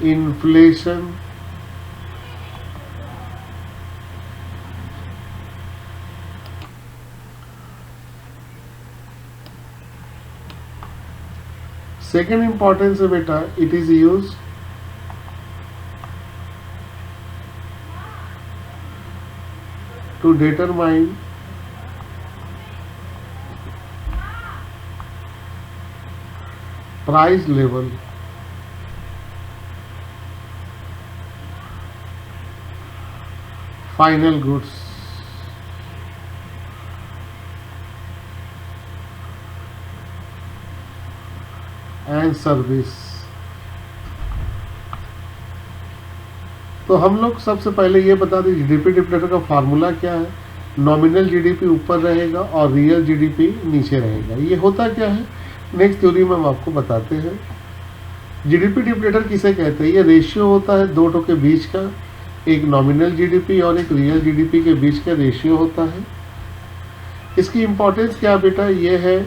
[SPEAKER 1] inflation second importance है बेटा, it is used to determine price level final goods and service। तो हम लोग सबसे पहले ये बता दें जीडीपी डिप्लेटर का फार्मूला क्या है। नॉमिनल जीडीपी ऊपर रहेगा और रियल जीडीपी नीचे रहेगा। ये होता क्या है नेक्स्ट थ्योरी में हम आपको बताते हैं। जीडीपी डिप्लेटर किसे कहते हैं? ये रेशियो होता है दो के बीच का, एक नॉमिनल जीडीपी और एक रियल जीडीपी के बीच का रेशियो होता है। इसकी इंपॉर्टेंस क्या बेटा? ये है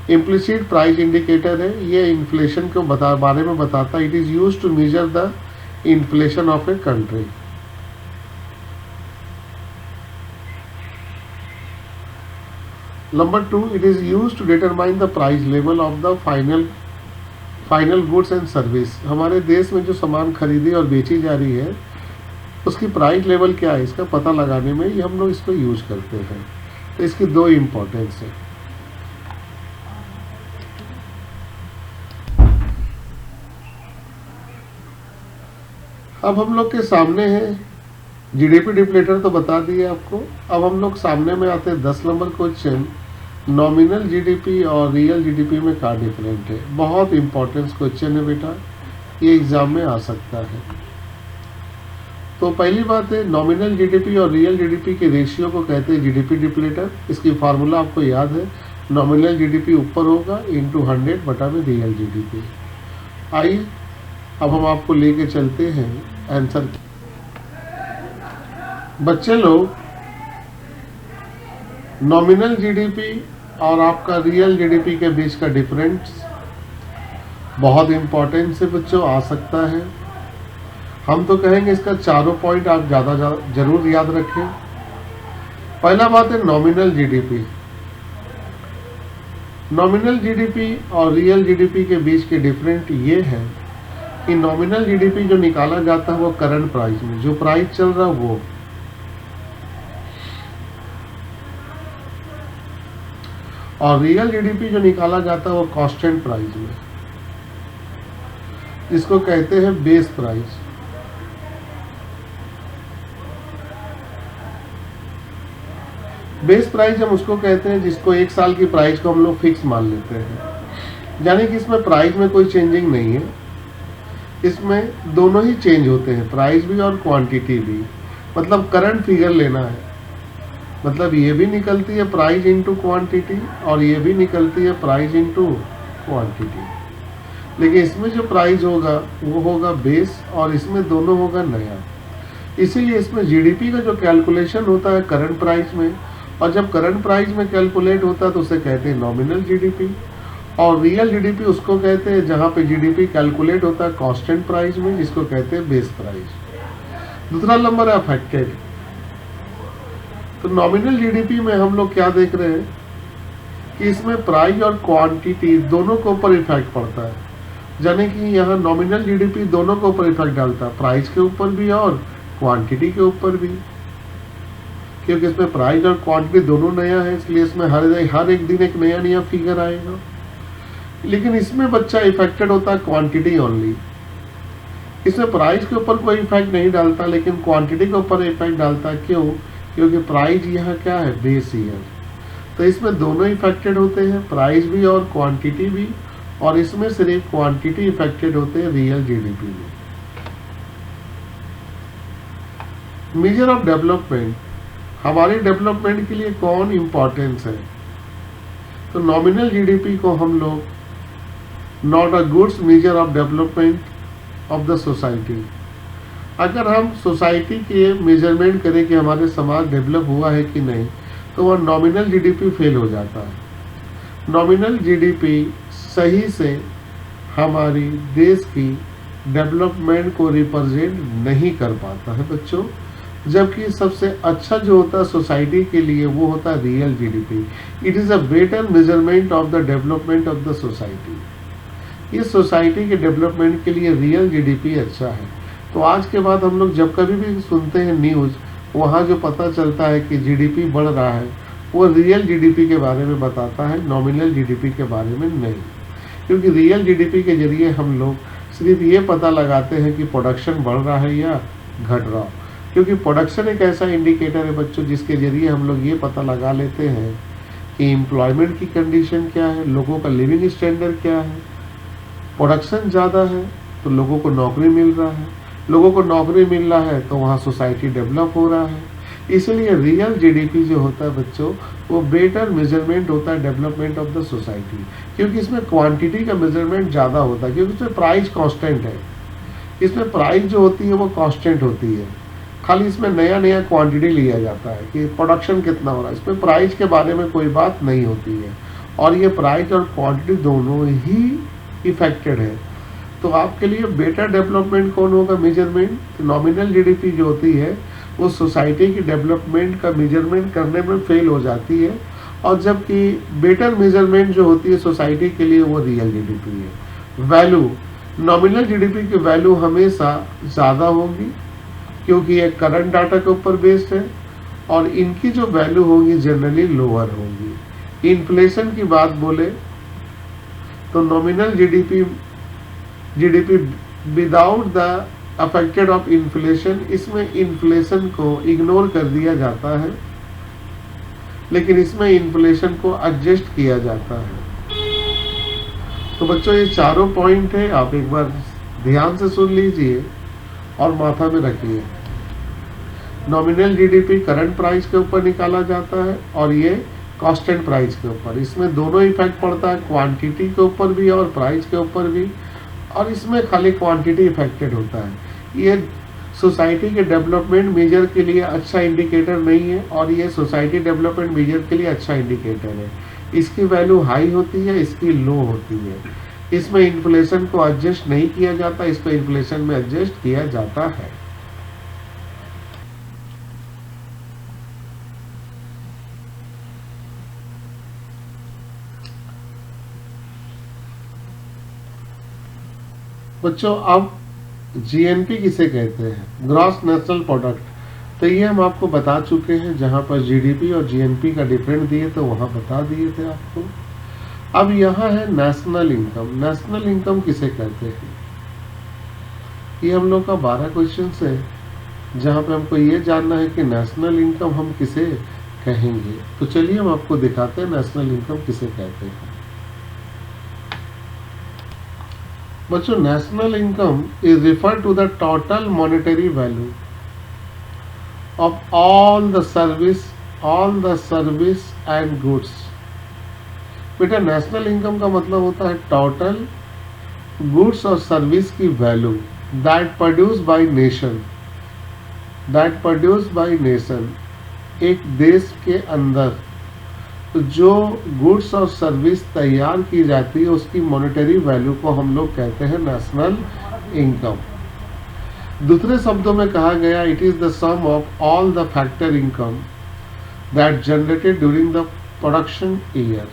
[SPEAKER 1] इम्प्लिसिट प्राइस इंडिकेटर है। ये इन्फ्लेशन को बारे में बताता है। It is used to measure the inflation of a country. Number 2, it is used to determine the price level of the final goods and service. हमारे देश में जो सामान खरीदी और बेची जा रही है उसकी प्राइस लेवल क्या है इसका पता लगाने में ये हम लोग इसको यूज करते हैं। तो इसकी दो इम्पोर्टेंस है। अब हम लोग के सामने है जीडीपी डिप्लेटर तो बता दिए आपको। अब हम लोग सामने में आते हैं 10 नंबर क्वेश्चन, नॉमिनल जीडीपी और रियल जीडीपी में क्या डिफरेंट है। बहुत इंपॉर्टेंट क्वेश्चन है बेटा, ये एग्जाम में आ सकता है। तो पहली बात है नॉमिनल जीडीपी और रियल जीडीपी के रेशियो को कहते हैं जीडीपी डिप्लेटर। इसकी फार्मूला आपको याद है, नॉमिनल जीडीपी ऊपर होगा इंटू 100 बटा में रियल जीडीपी। आइए अब हम आपको लेके चलते हैं आंसर। बच्चे लोग नॉमिनल जीडीपी और आपका रियल जीडीपी के बीच का डिफरेंस बहुत इंपॉर्टेंट से बच्चों आ सकता है। हम तो कहेंगे इसका चारों पॉइंट आप ज़्यादा जरूर याद रखें। पहला बात है नॉमिनल जीडीपी। नॉमिनल जीडीपी और रियल जीडीपी के बीच के डिफरेंट ये है कि नॉमिनल जीडीपी जो निकाला जाता है वो करंट प्राइस में, जो प्राइस चल रहा है वो, और रियल जीडीपी जो निकाला जाता है वो कांस्टेंट प्राइस में, जिसको कहते हैं बेस प्राइस। बेस प्राइस हम उसको कहते हैं जिसको एक साल की प्राइस को हम लोग फिक्स मान लेते हैं, यानी कि इसमें प्राइस में कोई चेंजिंग नहीं है। इसमें दोनों ही चेंज होते हैं, प्राइस भी और क्वांटिटी भी। मतलब करंट फिगर लेना है, मतलब ये भी निकलती है प्राइस इनटू क्वांटिटी और ये भी निकलती है प्राइस इनटू क्वांटिटी। लेकिन इसमें जो प्राइस होगा वो होगा बेस और इसमें दोनों होगा नया। इसीलिए इसमें जीडीपी का जो कैलकुलेशन होता है करंट प्राइस में, और जब करंट प्राइस में कैलकुलेट होता है तो उसे कहते हैं नॉमिनल जीडीपी। और रियल जीडीपी उसको कहते हैं जहां पे जीडीपी कैलकुलेट होता है कांस्टेंट प्राइस में, जिसको कहते हैं बेस प्राइस। दूसरा नंबर है अफेक्टेड। तो नॉमिनल जीडीपी में हम लोग क्या देख रहे हैं कि इसमें प्राइस और क्वांटिटी दोनों के ऊपर इफेक्ट पड़ता है, यानी कि यहाँ नॉमिनल जीडीपी दोनों के ऊपर इफेक्ट डालता है, प्राइस के ऊपर भी और क्वांटिटी के ऊपर भी, क्योंकि इसमें प्राइस और क्वांटिटी दोनों नया है, इसलिए इसमें हर एक दिन एक नया नया फिगर आएगा। लेकिन इसमें बच्चा इफेक्टेड होता है क्वांटिटी ओनली। इसमें प्राइस के ऊपर कोई इफेक्ट नहीं डालता, लेकिन क्वांटिटी के ऊपर इफेक्ट डालता है। क्यों? क्योंकि प्राइस यहाँ क्या है, बेस ईयर। तो इसमें दोनों इफेक्टेड होते हैं, प्राइस भी और क्वांटिटी भी, और इसमें सिर्फ क्वांटिटी इफेक्टेड होते हैं रियल जीडीपी में। मेजर ऑफ डेवलपमेंट, हमारे डेवलपमेंट के लिए कौन इंपॉर्टेंस है? तो नॉमिनल जीडीपी को हम लोग not a goods measure of development of the society. अगर हम सोसाइटी के मेजरमेंट करें कि हमारे समाज डेवलप हुआ है कि नहीं, तो वह नॉमिनल जीडीपी फेल हो जाता है। नॉमिनल जीडीपी सही से हमारी देश की डेवलपमेंट को रिप्रेजेंट नहीं कर पाता है बच्चों, जबकि सबसे अच्छा जो होता है सोसाइटी के लिए वो होता है real GDP. It is a better measurement of the development of the society. इस सोसाइटी के डेवलपमेंट के लिए रियल जीडीपी अच्छा है। तो आज के बाद हम लोग जब कभी भी सुनते हैं न्यूज़, वहाँ जो पता चलता है कि जीडीपी बढ़ रहा है, वो रियल जीडीपी के बारे में बताता है, नॉमिनल जीडीपी के बारे में नहीं। क्योंकि रियल जीडीपी के जरिए हम लोग सिर्फ ये पता लगाते हैं कि प्रोडक्शन बढ़ रहा है या घट रहा। क्योंकि प्रोडक्शन एक ऐसा इंडिकेटर है बच्चों जिसके जरिए हम लोग ये पता लगा लेते हैं कि एम्प्लॉयमेंट की कंडीशन क्या है, लोगों का लिविंग स्टैंडर्ड क्या है। प्रोडक्शन ज़्यादा है तो लोगों को नौकरी मिल रहा है, लोगों को नौकरी मिल रहा है तो वहाँ सोसाइटी डेवलप हो रहा है। इसलिए रियल जीडीपी जो होता है बच्चों, वो बेटर मेजरमेंट होता है डेवलपमेंट ऑफ द सोसाइटी, क्योंकि इसमें क्वांटिटी का मेजरमेंट ज़्यादा होता है, क्योंकि इसमें प्राइस कांस्टेंट है। इसमें प्राइस जो होती है वो कांस्टेंट होती है, खाली इसमें नया नया क्वांटिटी लिया जाता है कि प्रोडक्शन कितना हो रहा है। इसमें प्राइस के बारे में कोई बात नहीं होती है, और ये प्राइस और क्वांटिटी दोनों ही इफेक्टेड है। तो आपके लिए बेटर डेवलपमेंट कौन होगा मेजरमेंट? तो नॉमिनल जीडीपी जो होती है वो सोसाइटी की डेवलपमेंट का मेजरमेंट करने में फेल हो जाती है, और जबकि बेटर मेजरमेंट जो होती है सोसाइटी के लिए वो रियल जीडीपी है। वैल्यू, नॉमिनल जीडीपी की वैल्यू हमेशा ज़्यादा होगी क्योंकि ये करंट डाटा के ऊपर बेस्ड है, और इनकी जो वैल्यू होगी जनरली लोअर होगी। इन्फ्लेशन की बात बोले तो nominal GDP without the affected of inflation, इसमें इन्फ्लेशन को इग्नोर कर दिया जाता है, लेकिन इसमें इन्फ्लेशन को एडजस्ट किया जाता है। तो बच्चों ये चारों पॉइंट है, आप एक बार ध्यान से सुन लीजिए और माथा में रखिए। नॉमिनल जीडीपी करंट प्राइस के ऊपर निकाला जाता है और ये कांस्टेंट प्राइस के ऊपर। इसमें दोनों इफेक्ट पड़ता है, क्वांटिटी के ऊपर भी और प्राइस के ऊपर भी, और इसमें खाली क्वांटिटी इफेक्टेड होता है। ये सोसाइटी के डेवलपमेंट मेजर के लिए अच्छा इंडिकेटर नहीं है, और ये सोसाइटी डेवलपमेंट मेजर के लिए अच्छा इंडिकेटर है। इसकी वैल्यू हाई होती है, इसकी लो होती है। इसमें इन्फ्लेशन को एडजस्ट नहीं किया जाता, इसको इन्फ्लेशन में एडजस्ट किया जाता है। बच्चों अब जीएनपी किसे कहते हैं? Gross national product. तो ये हम आपको बता चुके हैं, जहां पर जीडीपी और जीएनपी का डिफरेंट दिए तो वहां बता दिए थे आपको। अब यहाँ है नेशनल इनकम। नेशनल इनकम किसे कहते हैं? ये हम लोग का 12 क्वेश्चन है, जहाँ पे हमको ये जानना है कि नेशनल इनकम हम किसे कहेंगे। तो चलिए हम आपको दिखाते हैं नेशनल इनकम किसे कहते हैं। बच्चों national income is refer to the total monetary value of all the service and goods. बेटा नेशनल इनकम का मतलब होता है टोटल गुड्स और सर्विस की value that produce by nation. एक देश के अंदर जो गुड्स और सर्विस तैयार की जाती है उसकी मॉनेटरी वैल्यू को हम लोग कहते हैं नेशनल इनकम। दूसरे शब्दों में कहा गया it is the sum of all the factor income that generated during the production year.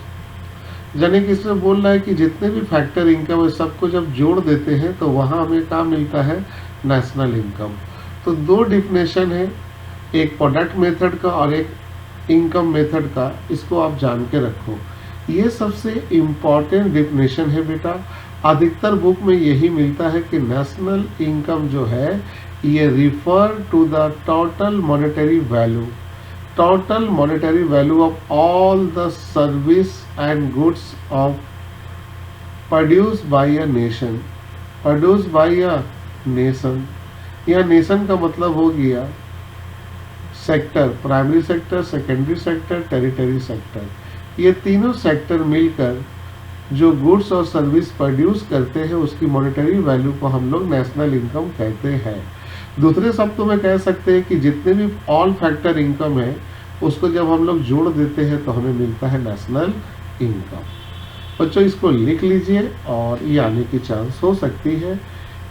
[SPEAKER 1] यानी कि इसमें बोल रहा है कि जितने भी फैक्टर इनकम है सबको जब जोड़ देते हैं तो वहाँ हमें क्या मिलता है, नेशनल इनकम। तो दो डिफिनेशन है, एक प्रोडक्ट मेथड का और एक इनकम मेथड का, इसको आप जान के रखो। ये सबसे इम्पॉर्टेंट डिफिनेशन है बेटा, अधिकतर बुक में यही मिलता है कि नेशनल इनकम जो है ये refer to the total monetary value, total monetary value of all the service and goods of produced by a nation, produced by a nation। यह नेशन का मतलब हो गया sector, primary sector, secondary sector, territory sector. ये तीनों sector मिलकर जो goods और सर्विस प्रोड्यूस करते हैं उसकी मॉनेटरी वैल्यू को हम लोग नेशनल इनकम कहते हैं। दूसरे शब्दों में कह सकते हैं कि जितने भी ऑल फैक्टर इनकम है उसको जब हम लोग जोड़ देते हैं तो हमें मिलता है नेशनल इनकम। बच्चों इसको लिख लीजिए और ये आने की चांस हो सकती है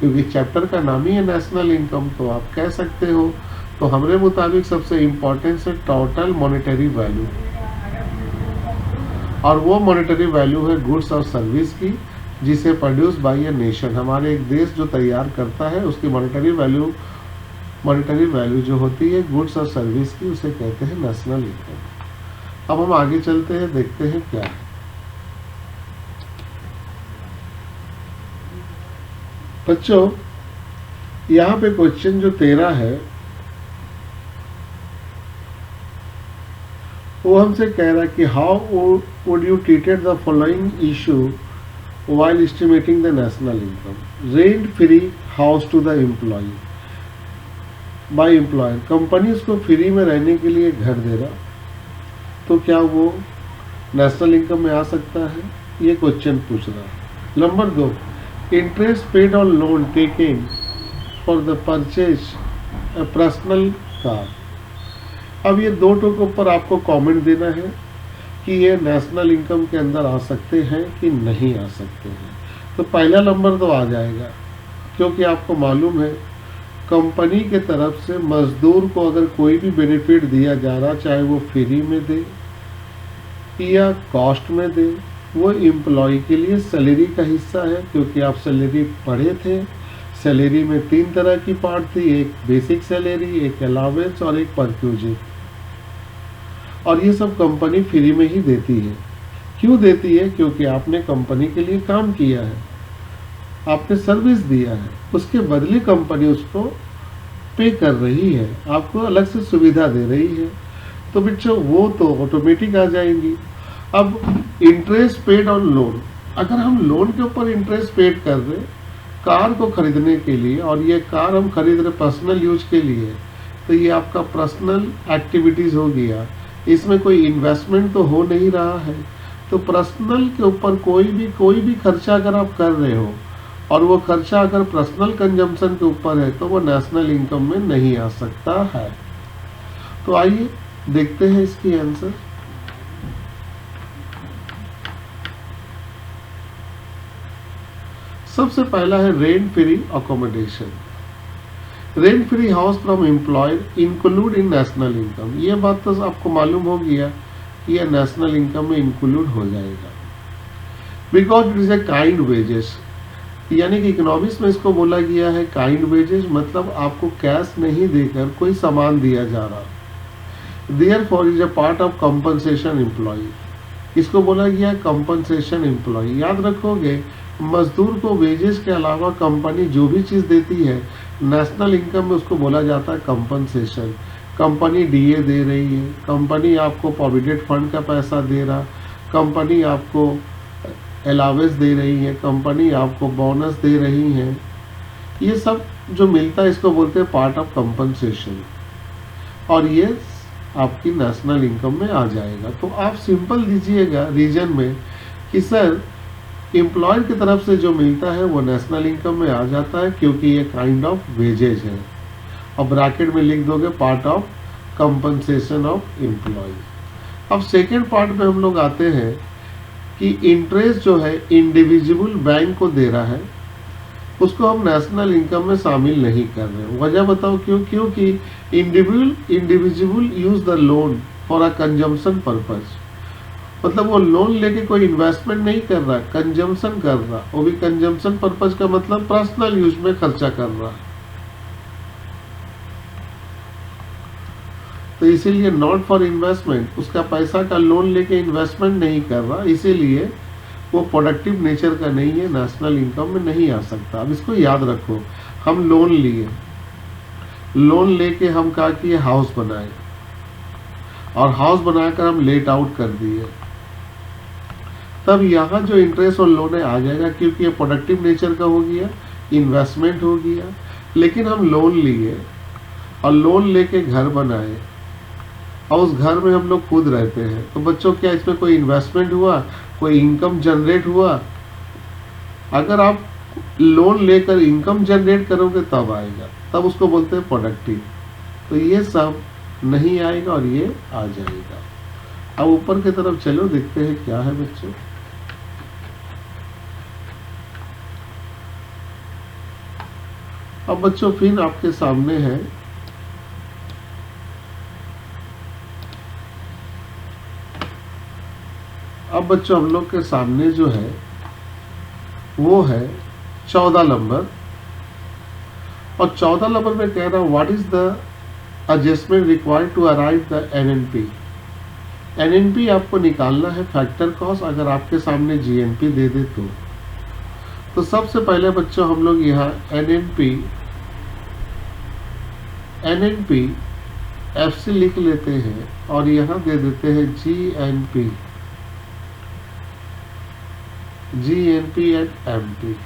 [SPEAKER 1] क्योंकि चैप्टर का नाम ही है नेशनल इनकम, तो आप कह सकते हो। तो हमारे मुताबिक सबसे इम्पोर्टेंट है टोटल मॉनेटरी वैल्यू, और वो मॉनेटरी वैल्यू है गुड्स और सर्विस की जिसे प्रोड्यूस बाय अ नेशन, हमारे एक देश जो तैयार करता है उसकी मॉनेटरी वैल्यू जो होती है गुड्स और सर्विस की, उसे कहते हैं नेशनल इनकम। अब हम आगे चलते हैं, देखते हैं क्या है। बच्चों यहाँ पे क्वेश्चन जो 13 है वो हमसे कह रहा है कि how would you treated the following issue while estimating the national income। rent free house to the employee by employer, company उसको फ्री में रहने के लिए घर दे रहा, तो क्या वो नेशनल इनकम में आ सकता है, ये क्वेश्चन पूछ रहा। Number 2, interest paid on loan taken for the purchase a personal car. अब ये दो के ऊपर आपको कमेंट देना है कि ये नेशनल इनकम के अंदर आ सकते हैं कि नहीं आ सकते हैं। तो पहला नंबर तो आ जाएगा क्योंकि आपको मालूम है कंपनी के तरफ से मजदूर को अगर कोई भी बेनिफिट दिया जा रहा, चाहे वो फ्री में दे या कॉस्ट में दे, वो एम्प्लॉय के लिए सैलरी का हिस्सा है। क्योंकि आप सैलरी पढ़े थे, सैलरी में 3 तरह की पार्ट थी, एक बेसिक सैलरी, एक अलावेंस और एक परक्यूजिट, और ये सब कंपनी फ्री में ही देती है। क्यों देती है? क्योंकि आपने कंपनी के लिए काम किया है, आपने सर्विस दिया है, उसके बदले कंपनी उसको पे कर रही है, आपको अलग से सुविधा दे रही है। तो बच्चों वो तो ऑटोमेटिक आ जाएंगी। अब इंटरेस्ट पेड ऑन लोन, अगर हम लोन के ऊपर इंटरेस्ट पेड कर रहे कार को खरीदने के लिए, और ये कार हम खरीद रहे पर्सनल यूज के लिए, तो ये आपका पर्सनल एक्टिविटीज हो गया, इसमें कोई इन्वेस्टमेंट तो हो नहीं रहा है। तो पर्सनल के ऊपर कोई भी खर्चा अगर आप कर रहे हो और वो खर्चा अगर पर्सनल कंजम्पशन के ऊपर है तो वो नेशनल इनकम में नहीं आ सकता है। तो आइए देखते हैं इसकी आंसर। सबसे पहला है rent free accommodation. Rent free house from employer include in national income. ये बात तो आपको मालूम हो गया कि यह नेशनल इनकम में इंक्लूड हो जाएगा, because it is a kind wages. यानी कि इकोनॉमिक्स में इसको बोला गया है काइंड वेजेस, मतलब आपको कैश नहीं देकर कोई सामान दिया जा रहा। Therefore is a part of compensation employ, इसको बोला गया है कंपनसेशन एम्प्लॉय। याद रखोगे, मजदूर को वेजेस के अलावा कंपनी जो भी चीज़ देती है नेशनल इनकम में उसको बोला जाता है कंपनसेशन। कंपनी डीए दे रही है, कंपनी आपको प्रोविडेंट फंड का पैसा दे रहा, कंपनी आपको अलावेंस दे रही है, कंपनी आपको बोनस दे रही है, ये सब जो मिलता है इसको बोलते हैं पार्ट ऑफ कंपनसेशन, और ये आपकी नेशनल इनकम में आ जाएगा। तो आप सिंपल दीजिएगा रीजन में कि सर एम्प्लॉयर की तरफ से जो मिलता है वो नेशनल इनकम में आ जाता है क्योंकि ये काइंड ऑफ वेजेज है, और ब्रैकेट में लिख दोगे part of compensation of employ. अब सेकेंड पार्ट में हम लोग आते हैं कि इंटरेस्ट जो है इंडिविजुअल बैंक को दे रहा है, उसको हम नेशनल इनकम में शामिल नहीं कर रहे हैं। वजह बताओ क्यों? क्योंकि individual use the loan for a consumption purpose, मतलब वो लोन लेके कोई इन्वेस्टमेंट नहीं कर रहा, कंजम्पशन कर रहा, वो भी कंजम्पशन पर्पज का मतलब पर्सनल यूज में खर्चा कर रहा। तो इसीलिए नॉट फॉर इन्वेस्टमेंट, उसका पैसा का लोन लेके इन्वेस्टमेंट नहीं कर रहा, इसीलिए वो प्रोडक्टिव नेचर का नहीं है, नेशनल इनकम में नहीं आ सकता। अब इसको याद रखो, हम लोन लिए, लोन लेके हम क्या किए, हाउस बनाए, और हाउस बनाकर हम लेट आउट कर दिए, तब यहाँ जो इंटरेस्ट और लोन है आ जाएगा, क्योंकि ये प्रोडक्टिव नेचर का हो गया, इन्वेस्टमेंट हो गया। लेकिन हम लोन लिए और लोन लेके घर बनाए और उस घर में हम लोग खुद रहते हैं, तो बच्चों क्या इसमें कोई इन्वेस्टमेंट हुआ, कोई इनकम जनरेट हुआ? अगर आप लोन लेकर इनकम जनरेट करोगे तब आएगा, तब उसको बोलते हैं प्रोडक्टिव। तो ये सब नहीं आएगा और ये आ जाएगा। अब ऊपर की तरफ चलो, देखते हैं क्या है बच्चों। अब बच्चों फिर आपके सामने है अब बच्चों हम लोग के सामने जो है वो है 14 नंबर, और 14 नंबर में कह रहा हूं what is the adjustment required to arrive the NNP. NNP आपको निकालना है, फैक्टर कॉस्ट, अगर आपके सामने जीएनपी दे दे तो सबसे पहले बच्चों हम लोग यहाँ एनएनपी एफसी लिख लेते हैं और यहाँ दे देते हैं जीएनपी एंड एमपी।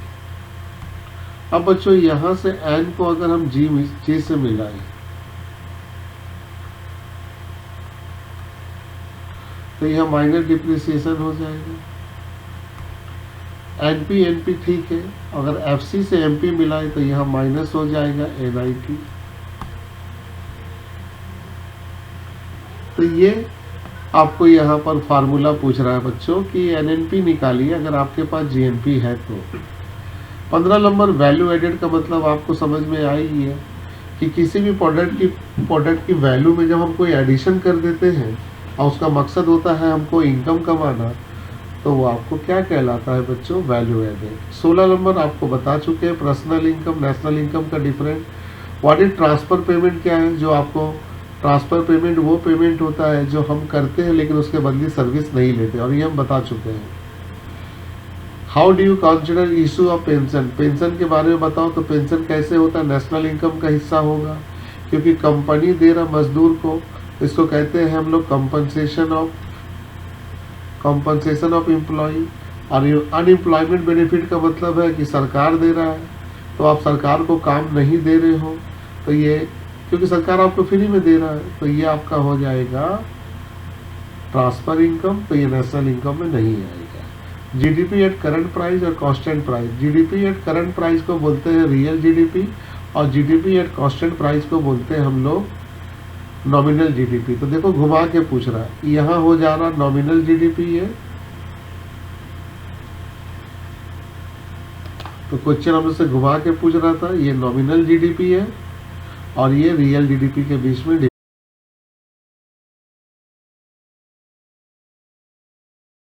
[SPEAKER 1] अब बच्चों यहाँ से एन को अगर हम जी से मिलाएं तो यह माइनर डिप्रिसिएशन हो जाएगा। एनपी ठीक है, अगर एफसी से एमपी मिलाए तो यहाँ माइनस हो जाएगा एनआईटी। तो ये आपको यहाँ पर फार्मूला पूछ रहा है बच्चों कि एनएनपी निकालिए अगर आपके पास जीएनपी है तो। 15 नंबर वैल्यू एडेड का मतलब आपको समझ में आ ही है कि किसी भी प्रोडक्ट की वैल्यू में जब हम कोई एडिशन कर देते हैं और उसका मकसद होता है हमको इनकम कमाना, तो वो आपको क्या कहलाता है बच्चों, वैल्यू एडेड। 16 नंबर आपको बता चुके हैं पर्सनल इनकम नेशनल इनकम का different. What is transfer payment क्या है, जो आपको ट्रांसफर पेमेंट वो पेमेंट होता है जो हम करते हैं लेकिन उसके बदले सर्विस नहीं लेते, और ये हम बता चुके हैं। How do you consider issue of pension, pension के बारे में बताओ तो पेंशन कैसे होता है, नेशनल इनकम का हिस्सा होगा क्योंकि कंपनी दे रहा मजदूर को, इसको कहते हैं हम लोग कंपनसेशन ऑफ एम्प्लॉय। और अनएम्प्लॉयमेंट बेनिफिट का मतलब है कि सरकार दे रहा है तो आप सरकार को काम नहीं दे रहे हो, तो ये क्योंकि सरकार आपको फ्री में दे रहा है तो ये आपका हो जाएगा ट्रांसफर इनकम, तो ये नेशनल इनकम में नहीं आएगा। जीडीपी एट करंट प्राइस और constant price, GDP at current price को बोलते हैं रियल जीडीपी और जीडीपी एट कांस्टेंट प्राइस को बोलते हैं हम लोग नॉमिनल जीडीपी। तो देखो घुमा के पूछ रहा है, यहाँ हो जा रहा नॉमिनल जीडीपी है, तो क्वेश्चन हमसे घुमा के पूछ रहा था, ये नॉमिनल जीडीपी है और ये रियल जीडीपी के बीच में